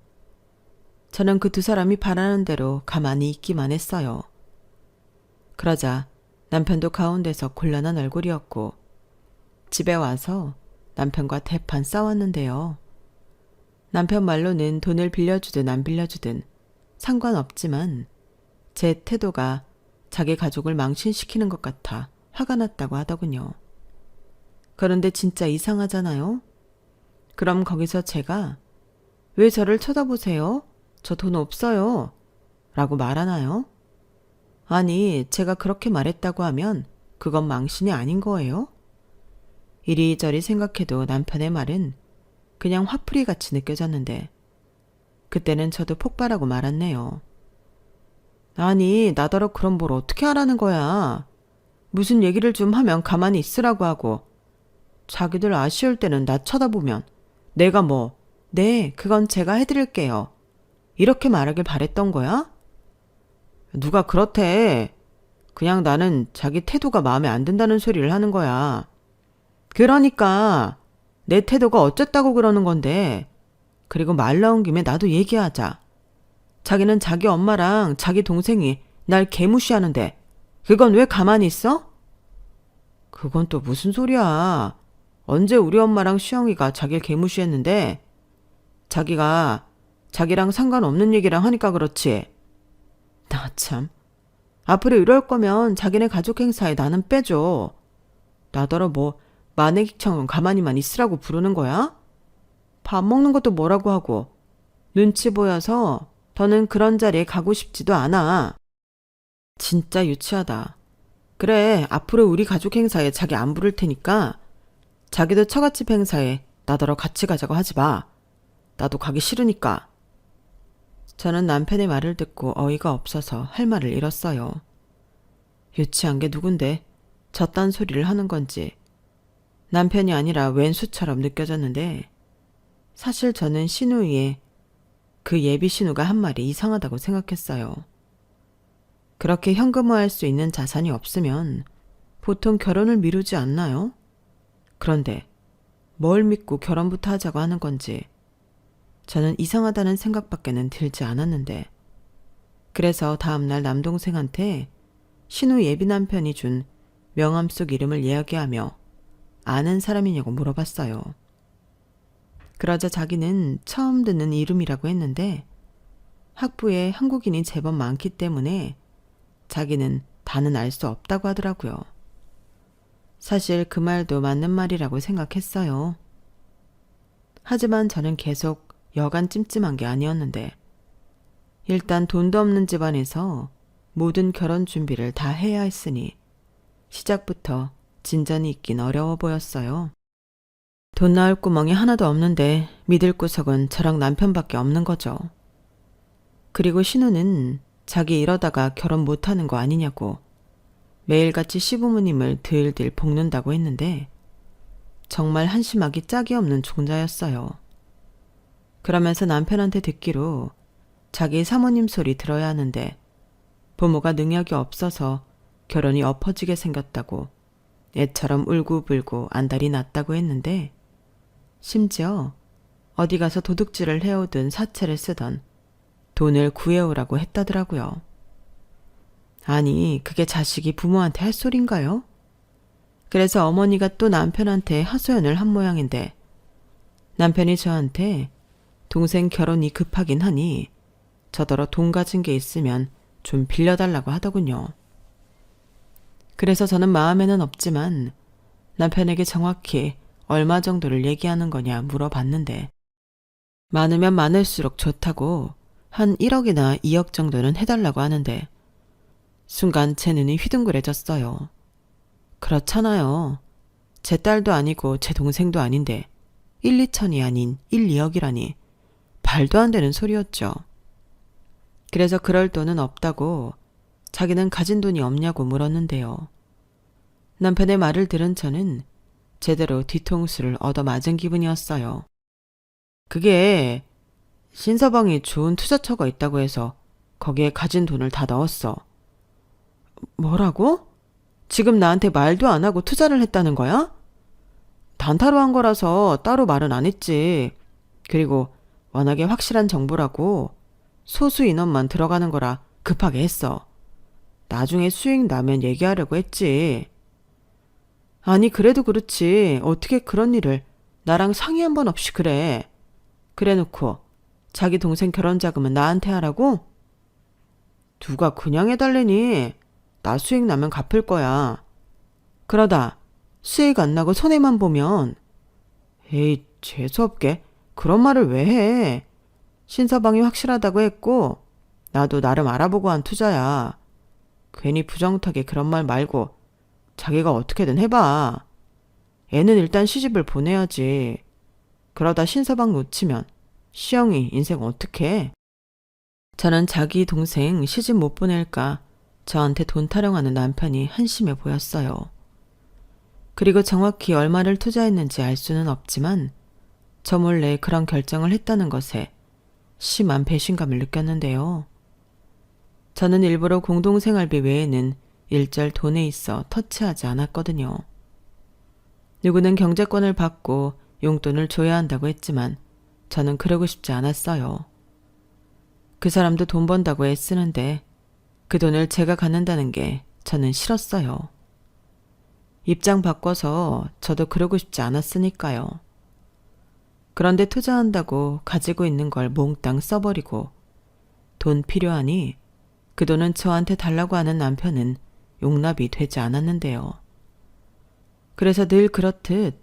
저는 그 두 사람이 바라는 대로 가만히 있기만 했어요. 그러자 남편도 가운데서 곤란한 얼굴이었고 집에 와서 남편과 대판 싸웠는데요. 남편 말로는 돈을 빌려주든 안 빌려주든 상관없지만 제 태도가 자기 가족을 망신시키는 것 같아 화가 났다고 하더군요. 그런데 진짜 이상하잖아요? 그럼 거기서 제가 왜 저를 쳐다보세요? 저 돈 없어요. 라고 말하나요? 아니, 제가 그렇게 말했다고 하면 그건 망신이 아닌 거예요? 이리저리 생각해도 남편의 말은 그냥 화풀이 같이 느껴졌는데 그때는 저도 폭발하고 말았네요. 아니, 나더러 그럼 뭘 어떻게 하라는 거야. 무슨 얘기를 좀 하면 가만히 있으라고 하고 자기들 아쉬울 때는 나 쳐다보면 내가 뭐, 네, 그건 제가 해드릴게요. 이렇게 말하길 바랬던 거야? 누가 그렇대. 그냥 나는 자기 태도가 마음에 안 든다는 소리를 하는 거야. 그러니까 내 태도가 어쨌다고 그러는 건데. 그리고 말 나온 김에 나도 얘기하자. 자기는 자기 엄마랑 자기 동생이 날 개무시하는데 그건 왜 가만히 있어? 그건 또 무슨 소리야. 언제 우리 엄마랑 시영이가 자기를 개무시했는데 자기가 자기랑 상관없는 얘기랑 하니까 그렇지. 나 참. 앞으로 이럴 거면 자기네 가족 행사에 나는 빼줘. 나더러 뭐 마네기처럼 가만히만 있으라고 부르는 거야? 밥 먹는 것도 뭐라고 하고 눈치 보여서 더는 그런 자리에 가고 싶지도 않아. 진짜 유치하다. 그래, 앞으로 우리 가족 행사에 자기 안 부를 테니까 자기도 처갓집 행사에 나더러 같이 가자고 하지 마. 나도 가기 싫으니까. 저는 남편의 말을 듣고 어이가 없어서 할 말을 잃었어요. 유치한 게 누군데 저딴 소리를 하는 건지 남편이 아니라 왼수처럼 느껴졌는데 사실 저는 신우이의 그 예비 신우가 한 말이 이상하다고 생각했어요. 그렇게 현금화할 수 있는 자산이 없으면 보통 결혼을 미루지 않나요? 그런데 뭘 믿고 결혼부터 하자고 하는 건지 저는 이상하다는 생각밖에는 들지 않았는데 그래서 다음날 남동생한테 신우 예비 남편이 준 명함 속 이름을 이야기하며 아는 사람이냐고 물어봤어요. 그러자 자기는 처음 듣는 이름이라고 했는데 학부에 한국인이 제법 많기 때문에 자기는 다는 알 수 없다고 하더라고요. 사실 그 말도 맞는 말이라고 생각했어요. 하지만 저는 계속 여간 찜찜한 게 아니었는데 일단 돈도 없는 집안에서 모든 결혼 준비를 다 해야 했으니 시작부터 진전이 있긴 어려워 보였어요. 돈 나올 구멍이 하나도 없는데 믿을 구석은 저랑 남편밖에 없는 거죠. 그리고 신우는 자기 이러다가 결혼 못하는 거 아니냐고 매일같이 시부모님을 들들 볶는다고 했는데 정말 한심하기 짝이 없는 종자였어요. 그러면서 남편한테 듣기로 자기 사모님 소리 들어야 하는데 부모가 능력이 없어서 결혼이 엎어지게 생겼다고 애처럼 울고불고 안달이 났다고 했는데 심지어 어디 가서 도둑질을 해오든 사채를 쓰던 돈을 구해오라고 했다더라고요. 아니, 그게 자식이 부모한테 할 소린가요? 그래서 어머니가 또 남편한테 하소연을 한 모양인데 남편이 저한테 동생 결혼이 급하긴 하니 저더러 돈 가진 게 있으면 좀 빌려달라고 하더군요. 그래서 저는 마음에는 없지만 남편에게 정확히 얼마 정도를 얘기하는 거냐 물어봤는데 많으면 많을수록 좋다고 한 1억이나 2억 정도는 해달라고 하는데 순간 제 눈이 휘둥그레졌어요. 그렇잖아요. 제 딸도 아니고 제 동생도 아닌데 1, 2천이 아닌 1, 2억이라니 말도 안 되는 소리였죠. 그래서 그럴 돈은 없다고 자기는 가진 돈이 없냐고 물었는데요. 남편의 말을 들은 저는 제대로 뒤통수를 얻어맞은 기분이었어요. 그게 신서방이 좋은 투자처가 있다고 해서 거기에 가진 돈을 다 넣었어. 뭐라고? 지금 나한테 말도 안 하고 투자를 했다는 거야? 단타로 한 거라서 따로 말은 안 했지. 그리고 워낙에 확실한 정보라고 소수 인원만 들어가는 거라 급하게 했어. 나중에 수익 나면 얘기하려고 했지. 아니, 그래도 그렇지. 어떻게 그런 일을 나랑 상의 한 번 없이 그래. 그래 놓고 자기 동생 결혼 자금은 나한테 하라고? 누가 그냥 해달래니? 나 수익 나면 갚을 거야. 그러다 수익 안 나고 손해만 보면 에이, 재수없게 그런 말을 왜 해? 신서방이 확실하다고 했고 나도 나름 알아보고 한 투자야. 괜히 부정타게 그런 말 말고 자기가 어떻게든 해봐. 애는 일단 시집을 보내야지. 그러다 신서방 놓치면 시영이 인생 어떡해? 저는 자기 동생 시집 못 보낼까 저한테 돈 타령하는 남편이 한심해 보였어요. 그리고 정확히 얼마를 투자했는지 알 수는 없지만 저 몰래 그런 결정을 했다는 것에 심한 배신감을 느꼈는데요. 저는 일부러 공동생활비 외에는 일절 돈에 있어 터치하지 않았거든요. 누구는 경제권을 받고 용돈을 줘야 한다고 했지만 저는 그러고 싶지 않았어요. 그 사람도 돈 번다고 애쓰는데 그 돈을 제가 갖는다는 게 저는 싫었어요. 입장 바꿔서 저도 그러고 싶지 않았으니까요. 그런데 투자한다고 가지고 있는 걸 몽땅 써버리고 돈 필요하니 그 돈은 저한테 달라고 하는 남편은 용납이 되지 않았는데요. 그래서 늘 그렇듯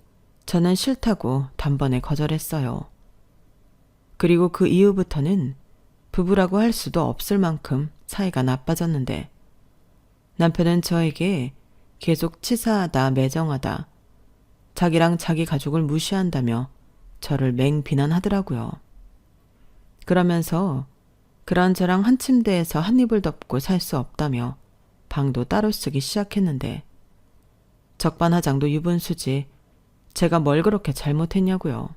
저는 싫다고 단번에 거절했어요. 그리고 그 이후부터는 부부라고 할 수도 없을 만큼 사이가 나빠졌는데 남편은 저에게 계속 치사하다, 매정하다, 자기랑 자기 가족을 무시한다며 저를 맹비난하더라고요. 그러면서 그런 저랑 한 침대에서 한 이불 덮고 살 수 없다며 방도 따로 쓰기 시작했는데 적반하장도 유분수지 제가 뭘 그렇게 잘못했냐고요.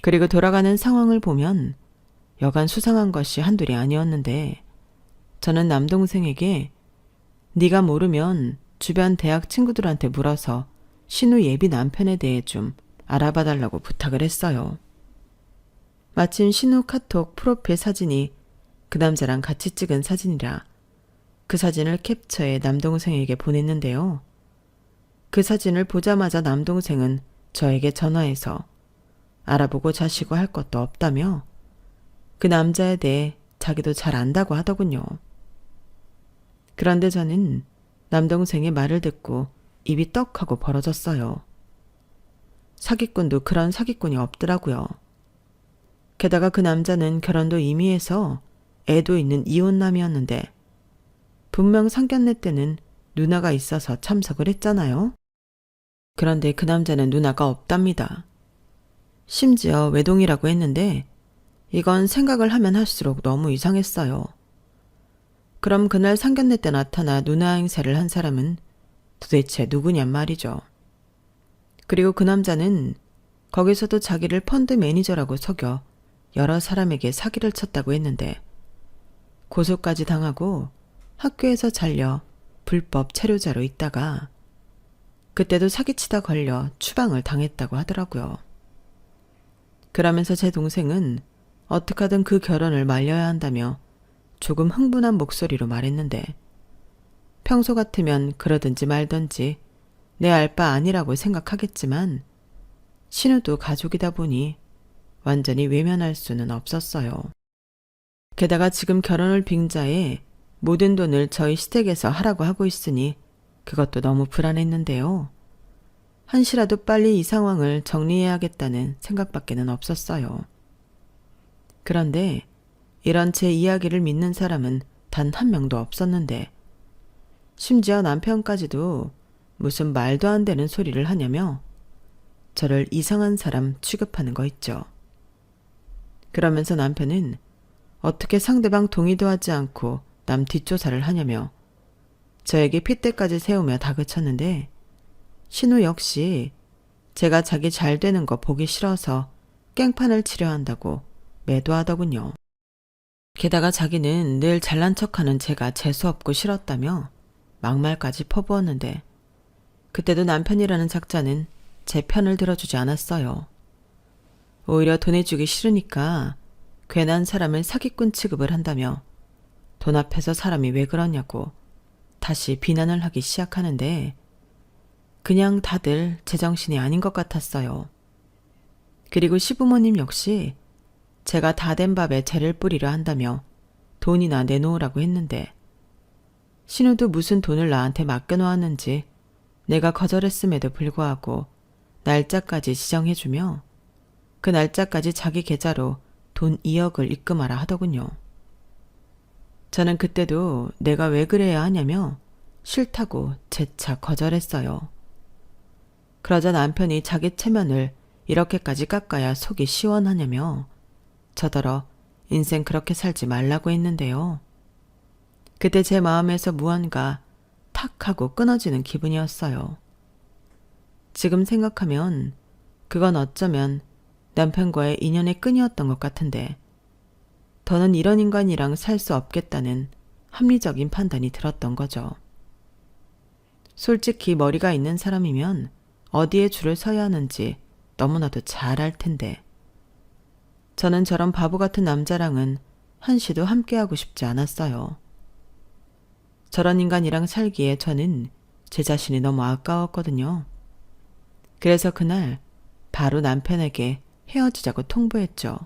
그리고 돌아가는 상황을 보면 여간 수상한 것이 한둘이 아니었는데 저는 남동생에게 네가 모르면 주변 대학 친구들한테 물어서 신우 예비 남편에 대해 좀 알아봐달라고 부탁을 했어요. 마침 신우 카톡 프로필 사진이 그 남자랑 같이 찍은 사진이라 그 사진을 캡처해 남동생에게 보냈는데요. 그 사진을 보자마자 남동생은 저에게 전화해서 알아보고 자시고 할 것도 없다며 그 남자에 대해 자기도 잘 안다고 하더군요. 그런데 저는 남동생의 말을 듣고 입이 떡하고 벌어졌어요. 사기꾼도 그런 사기꾼이 없더라고요. 게다가 그 남자는 결혼도 이미 해서 애도 있는 이혼남이었는데 분명 상견례 때는 누나가 있어서 참석을 했잖아요. 그런데 그 남자는 누나가 없답니다. 심지어 외동이라고 했는데 이건 생각을 하면 할수록 너무 이상했어요. 그럼 그날 상견례 때 나타나 누나 행세를 한 사람은 도대체 누구냔 말이죠. 그리고 그 남자는 거기서도 자기를 펀드 매니저라고 속여 여러 사람에게 사기를 쳤다고 했는데 고소까지 당하고 학교에서 잘려 불법 체류자로 있다가 그때도 사기치다 걸려 추방을 당했다고 하더라고요. 그러면서 제 동생은 어떻게 하든 그 결혼을 말려야 한다며 조금 흥분한 목소리로 말했는데 평소 같으면 그러든지 말든지 내 알 바 아니라고 생각하겠지만 신우도 가족이다 보니 완전히 외면할 수는 없었어요. 게다가 지금 결혼을 빙자해 모든 돈을 저희 시댁에서 하라고 하고 있으니 그것도 너무 불안했는데요. 한시라도 빨리 이 상황을 정리해야겠다는 생각밖에는 없었어요. 그런데 이런 제 이야기를 믿는 사람은 단 한 명도 없었는데 심지어 남편까지도 무슨 말도 안 되는 소리를 하냐며 저를 이상한 사람 취급하는 거 있죠. 그러면서 남편은 어떻게 상대방 동의도 하지 않고 남 뒷조사를 하냐며 저에게 핏대까지 세우며 다그쳤는데 신우 역시 제가 자기 잘 되는 거 보기 싫어서 깽판을 치려 한다고 매도하더군요. 게다가 자기는 늘 잘난 척하는 제가 재수없고 싫었다며 막말까지 퍼부었는데 그때도 남편이라는 작자는 제 편을 들어주지 않았어요. 오히려 돈 주기 싫으니까 괜한 사람을 사기꾼 취급을 한다며 돈 앞에서 사람이 왜 그러냐고 다시 비난을 하기 시작하는데 그냥 다들 제정신이 아닌 것 같았어요. 그리고 시부모님 역시 제가 다 된 밥에 재를 뿌리려 한다며 돈이나 내놓으라고 했는데 신우도 무슨 돈을 나한테 맡겨놓았는지 내가 거절했음에도 불구하고 날짜까지 지정해주며 그 날짜까지 자기 계좌로 돈 2억을 입금하라 하더군요. 저는 그때도 내가 왜 그래야 하냐며 싫다고 재차 거절했어요. 그러자 남편이 자기 체면을 이렇게까지 깎아야 속이 시원하냐며 저더러 인생 그렇게 살지 말라고 했는데요. 그때 제 마음에서 무언가 탁 하고 끊어지는 기분이었어요. 지금 생각하면 그건 어쩌면 남편과의 인연의 끈이었던 것 같은데 더는 이런 인간이랑 살 수 없겠다는 합리적인 판단이 들었던 거죠. 솔직히 머리가 있는 사람이면 어디에 줄을 서야 하는지 너무나도 잘 알 텐데 저는 저런 바보 같은 남자랑은 한시도 함께하고 싶지 않았어요. 저런 인간이랑 살기에 저는 제 자신이 너무 아까웠거든요. 그래서 그날 바로 남편에게 헤어지자고 통보했죠.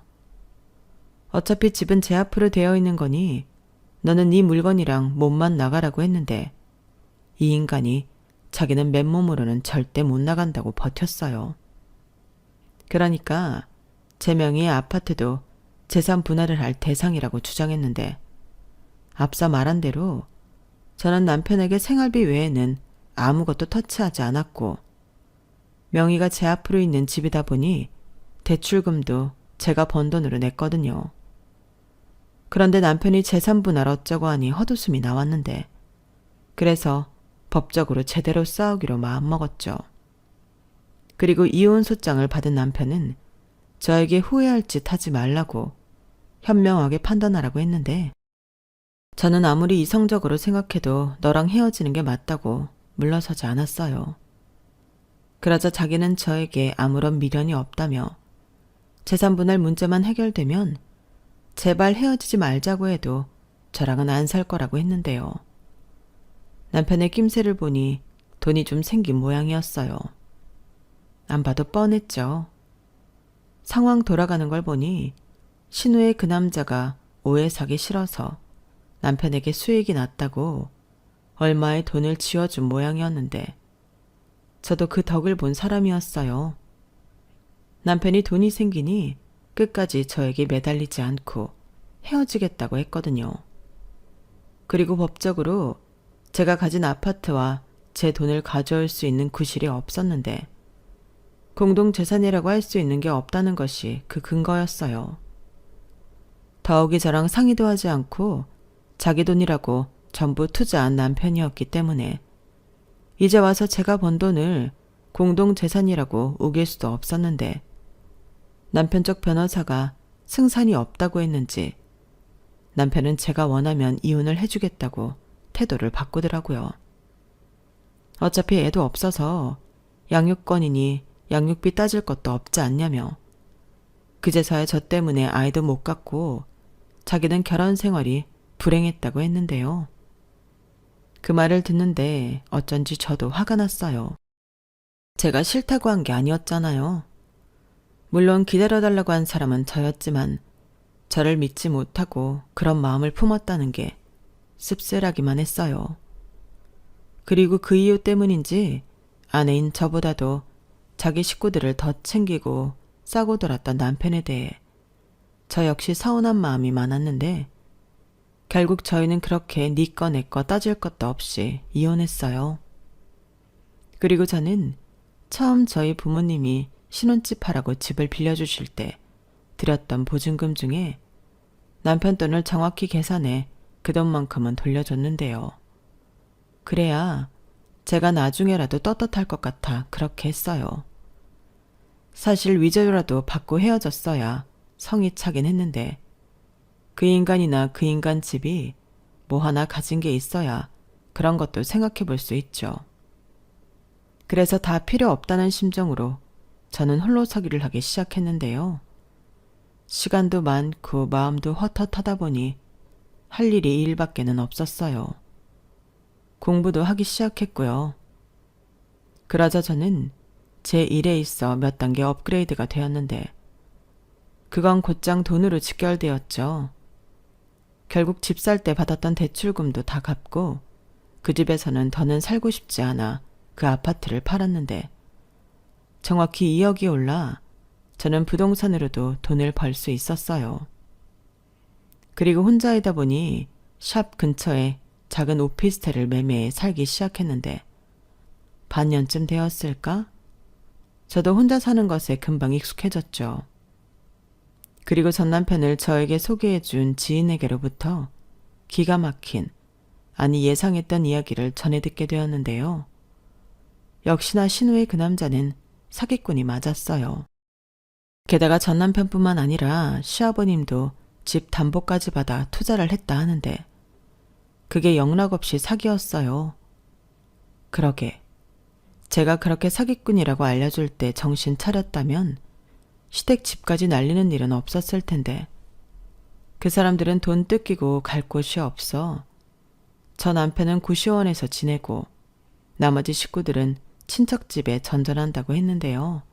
어차피 집은 제 앞으로 되어 있는 거니 너는 네 물건이랑 몸만 나가라고 했는데 이 인간이 자기는 맨몸으로는 절대 못 나간다고 버텼어요. 그러니까 제 명의의 아파트도 재산 분할을 할 대상이라고 주장했는데 앞서 말한 대로 저는 남편에게 생활비 외에는 아무것도 터치하지 않았고 명의가 제 앞으로 있는 집이다 보니 대출금도 제가 번 돈으로 냈거든요. 그런데 남편이 재산 분할 어쩌고 하니 헛웃음이 나왔는데 그래서 법적으로 제대로 싸우기로 마음먹었죠. 그리고 이혼 소장을 받은 남편은 저에게 후회할 짓 하지 말라고 현명하게 판단하라고 했는데 저는 아무리 이성적으로 생각해도 너랑 헤어지는 게 맞다고 물러서지 않았어요. 그러자 자기는 저에게 아무런 미련이 없다며 재산분할 문제만 해결되면 제발 헤어지지 말자고 해도 저랑은 안 살 거라고 했는데요. 남편의 낌새를 보니 돈이 좀 생긴 모양이었어요. 안 봐도 뻔했죠. 상황 돌아가는 걸 보니 신우의 그 남자가 오해 사기 싫어서 남편에게 수익이 났다고 얼마의 돈을 쥐어준 모양이었는데 저도 그 덕을 본 사람이었어요. 남편이 돈이 생기니 끝까지 저에게 매달리지 않고 헤어지겠다고 했거든요. 그리고 법적으로 제가 가진 아파트와 제 돈을 가져올 수 있는 구실이 없었는데 공동재산이라고 할 수 있는 게 없다는 것이 그 근거였어요. 더욱이 저랑 상의도 하지 않고 자기 돈이라고 전부 투자한 남편이었기 때문에 이제 와서 제가 번 돈을 공동재산이라고 우길 수도 없었는데 남편 쪽 변호사가 승산이 없다고 했는지 남편은 제가 원하면 이혼을 해주겠다고 태도를 바꾸더라고요. 어차피 애도 없어서 양육권이니 양육비 따질 것도 없지 않냐며 그제서야 저 때문에 아이도 못 갖고 자기는 결혼 생활이 불행했다고 했는데요. 그 말을 듣는데 어쩐지 저도 화가 났어요. 제가 싫다고 한 게 아니었잖아요. 물론 기다려달라고 한 사람은 저였지만 저를 믿지 못하고 그런 마음을 품었다는 게 씁쓸하기만 했어요. 그리고 그 이유 때문인지 아내인 저보다도 자기 식구들을 더 챙기고 싸고 돌았던 남편에 대해 저 역시 서운한 마음이 많았는데 결국 저희는 그렇게 네 거 내 거 따질 것도 없이 이혼했어요. 그리고 저는 처음 저희 부모님이 신혼집 하라고 집을 빌려주실 때 드렸던 보증금 중에 남편 돈을 정확히 계산해 그 돈만큼은 돌려줬는데요. 그래야 제가 나중에라도 떳떳할 것 같아 그렇게 했어요. 사실 위자료라도 받고 헤어졌어야 성이 차긴 했는데 그 인간이나 그 인간 집이 뭐 하나 가진 게 있어야 그런 것도 생각해 볼 수 있죠. 그래서 다 필요 없다는 심정으로 저는 홀로서기를 하기 시작했는데요. 시간도 많고 마음도 헛헛하다 보니 할 일이 이 일밖에는 없었어요. 공부도 하기 시작했고요. 그러자 저는 제 일에 있어 몇 단계 업그레이드가 되었는데 그건 곧장 돈으로 직결되었죠. 결국 집 살 때 받았던 대출금도 다 갚고 그 집에서는 더는 살고 싶지 않아 그 아파트를 팔았는데 정확히 2억이 올라 저는 부동산으로도 돈을 벌 수 있었어요. 그리고 혼자이다 보니 샵 근처에 작은 오피스텔을 매매해 살기 시작했는데 반년쯤 되었을까? 저도 혼자 사는 것에 금방 익숙해졌죠. 그리고 전 남편을 저에게 소개해준 지인에게로부터 기가 막힌, 아니 예상했던 이야기를 전해 듣게 되었는데요. 역시나 신우의 그 남자는 사기꾼이 맞았어요. 게다가 전 남편뿐만 아니라 시아버님도 집 담보까지 받아 투자를 했다 하는데 그게 영락없이 사기였어요. 그러게 제가 그렇게 사기꾼이라고 알려줄 때 정신 차렸다면 시댁 집까지 날리는 일은 없었을 텐데 그 사람들은 돈 뜯기고 갈 곳이 없어 저 남편은 구시원에서 지내고 나머지 식구들은 친척집에 전전한다고 했는데요.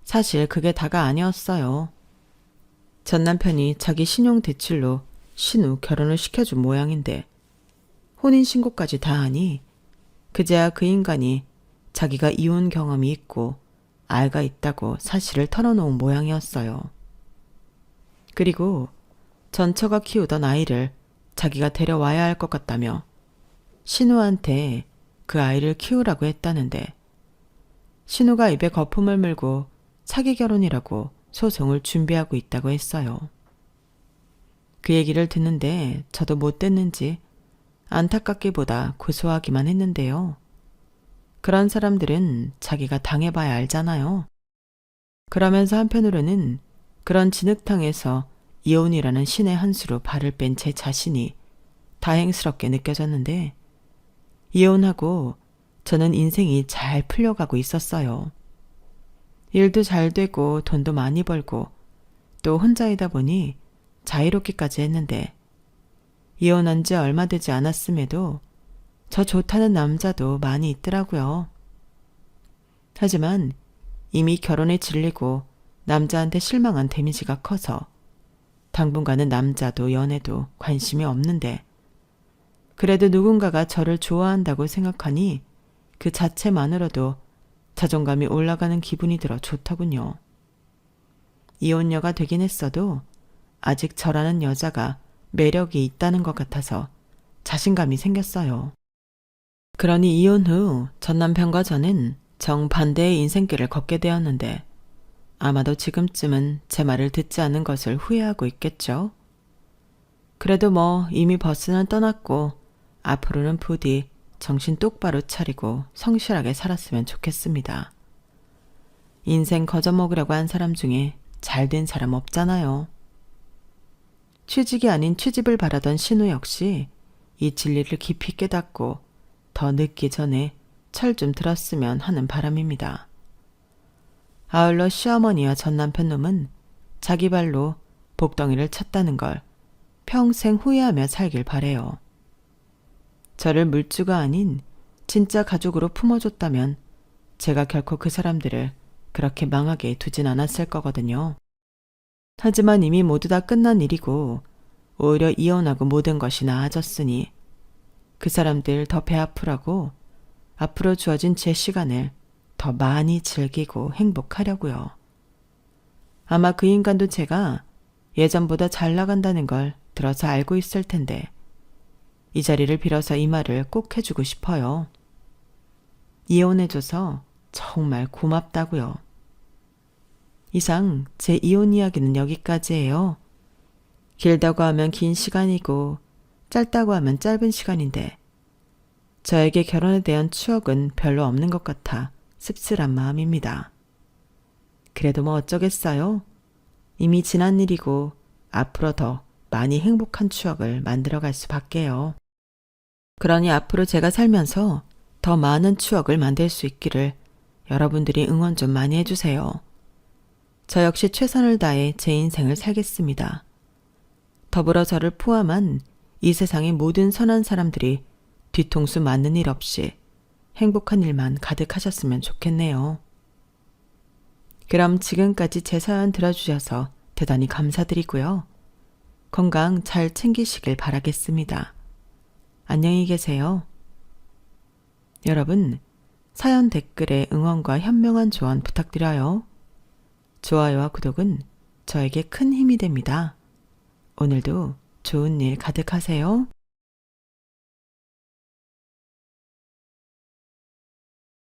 사실 그게 다가 아니었어요. 전 남편이 자기 신용대출로 신우 결혼을 시켜준 모양인데 혼인신고까지 다 하니 그제야 그 인간이 자기가 이혼 경험이 있고 아이가 있다고 사실을 털어놓은 모양이었어요. 그리고 전처가 키우던 아이를 자기가 데려와야 할 것 같다며 신우한테 그 아이를 키우라고 했다는데 신우가 입에 거품을 물고 사기 결혼이라고 소송을 준비하고 있다고 했어요. 그 얘기를 듣는데 저도 못 됐는지 안타깝기보다 고소하기만 했는데요. 그런 사람들은 자기가 당해봐야 알잖아요. 그러면서 한편으로는 그런 진흙탕에서 이혼이라는 신의 한 수로 발을 뺀 제 자신이 다행스럽게 느껴졌는데 이혼하고 저는 인생이 잘 풀려가고 있었어요. 일도 잘 되고 돈도 많이 벌고 또 혼자이다 보니 자유롭기까지 했는데 이혼한 지 얼마 되지 않았음에도 저 좋다는 남자도 많이 있더라고요. 하지만 이미 결혼에 질리고 남자한테 실망한 데미지가 커서 당분간은 남자도 연애도 관심이 없는데 그래도 누군가가 저를 좋아한다고 생각하니 그 자체만으로도 자존감이 올라가는 기분이 들어 좋더군요. 이혼녀가 되긴 했어도 아직 저라는 여자가 매력이 있다는 것 같아서 자신감이 생겼어요. 그러니 이혼 후 전 남편과 저는 정반대의 인생길을 걷게 되었는데 아마도 지금쯤은 제 말을 듣지 않는 것을 후회하고 있겠죠. 그래도 뭐 이미 버스는 떠났고 앞으로는 부디 정신 똑바로 차리고 성실하게 살았으면 좋겠습니다. 인생 거저먹으려고 한 사람 중에 잘된 사람 없잖아요. 취직이 아닌 취집을 바라던 신우 역시 이 진리를 깊이 깨닫고 더 늦기 전에 철 좀 들었으면 하는 바람입니다. 아울러 시어머니와 전 남편 놈은 자기 발로 복덩이를 찼다는 걸 평생 후회하며 살길 바래요. 저를 물주가 아닌 진짜 가족으로 품어줬다면 제가 결코 그 사람들을 그렇게 망하게 두진 않았을 거거든요. 하지만 이미 모두 다 끝난 일이고 오히려 이혼하고 모든 것이 나아졌으니 그 사람들 더 배 아프라고 앞으로 주어진 제 시간을 더 많이 즐기고 행복하려고요. 아마 그 인간도 제가 예전보다 잘 나간다는 걸 들어서 알고 있을 텐데 이 자리를 빌어서 이 말을 꼭 해주고 싶어요. 이혼해줘서 정말 고맙다고요. 이상 제 이혼 이야기는 여기까지예요. 길다고 하면 긴 시간이고 짧다고 하면 짧은 시간인데 저에게 결혼에 대한 추억은 별로 없는 것 같아 씁쓸한 마음입니다. 그래도 뭐 어쩌겠어요. 이미 지난 일이고 앞으로 더 많이 행복한 추억을 만들어갈 수밖에요. 그러니 앞으로 제가 살면서 더 많은 추억을 만들 수 있기를 여러분들이 응원 좀 많이 해주세요. 저 역시 최선을 다해 제 인생을 살겠습니다. 더불어 저를 포함한 이 세상의 모든 선한 사람들이 뒤통수 맞는 일 없이 행복한 일만 가득하셨으면 좋겠네요. 그럼 지금까지 제 사연 들어주셔서 대단히 감사드리고요. 건강 잘 챙기시길 바라겠습니다. 안녕히 계세요. 여러분, 사연 댓글에 응원과 현명한 조언 부탁드려요. 좋아요와 구독은 저에게 큰 힘이 됩니다. 오늘도 좋은 일 가득하세요.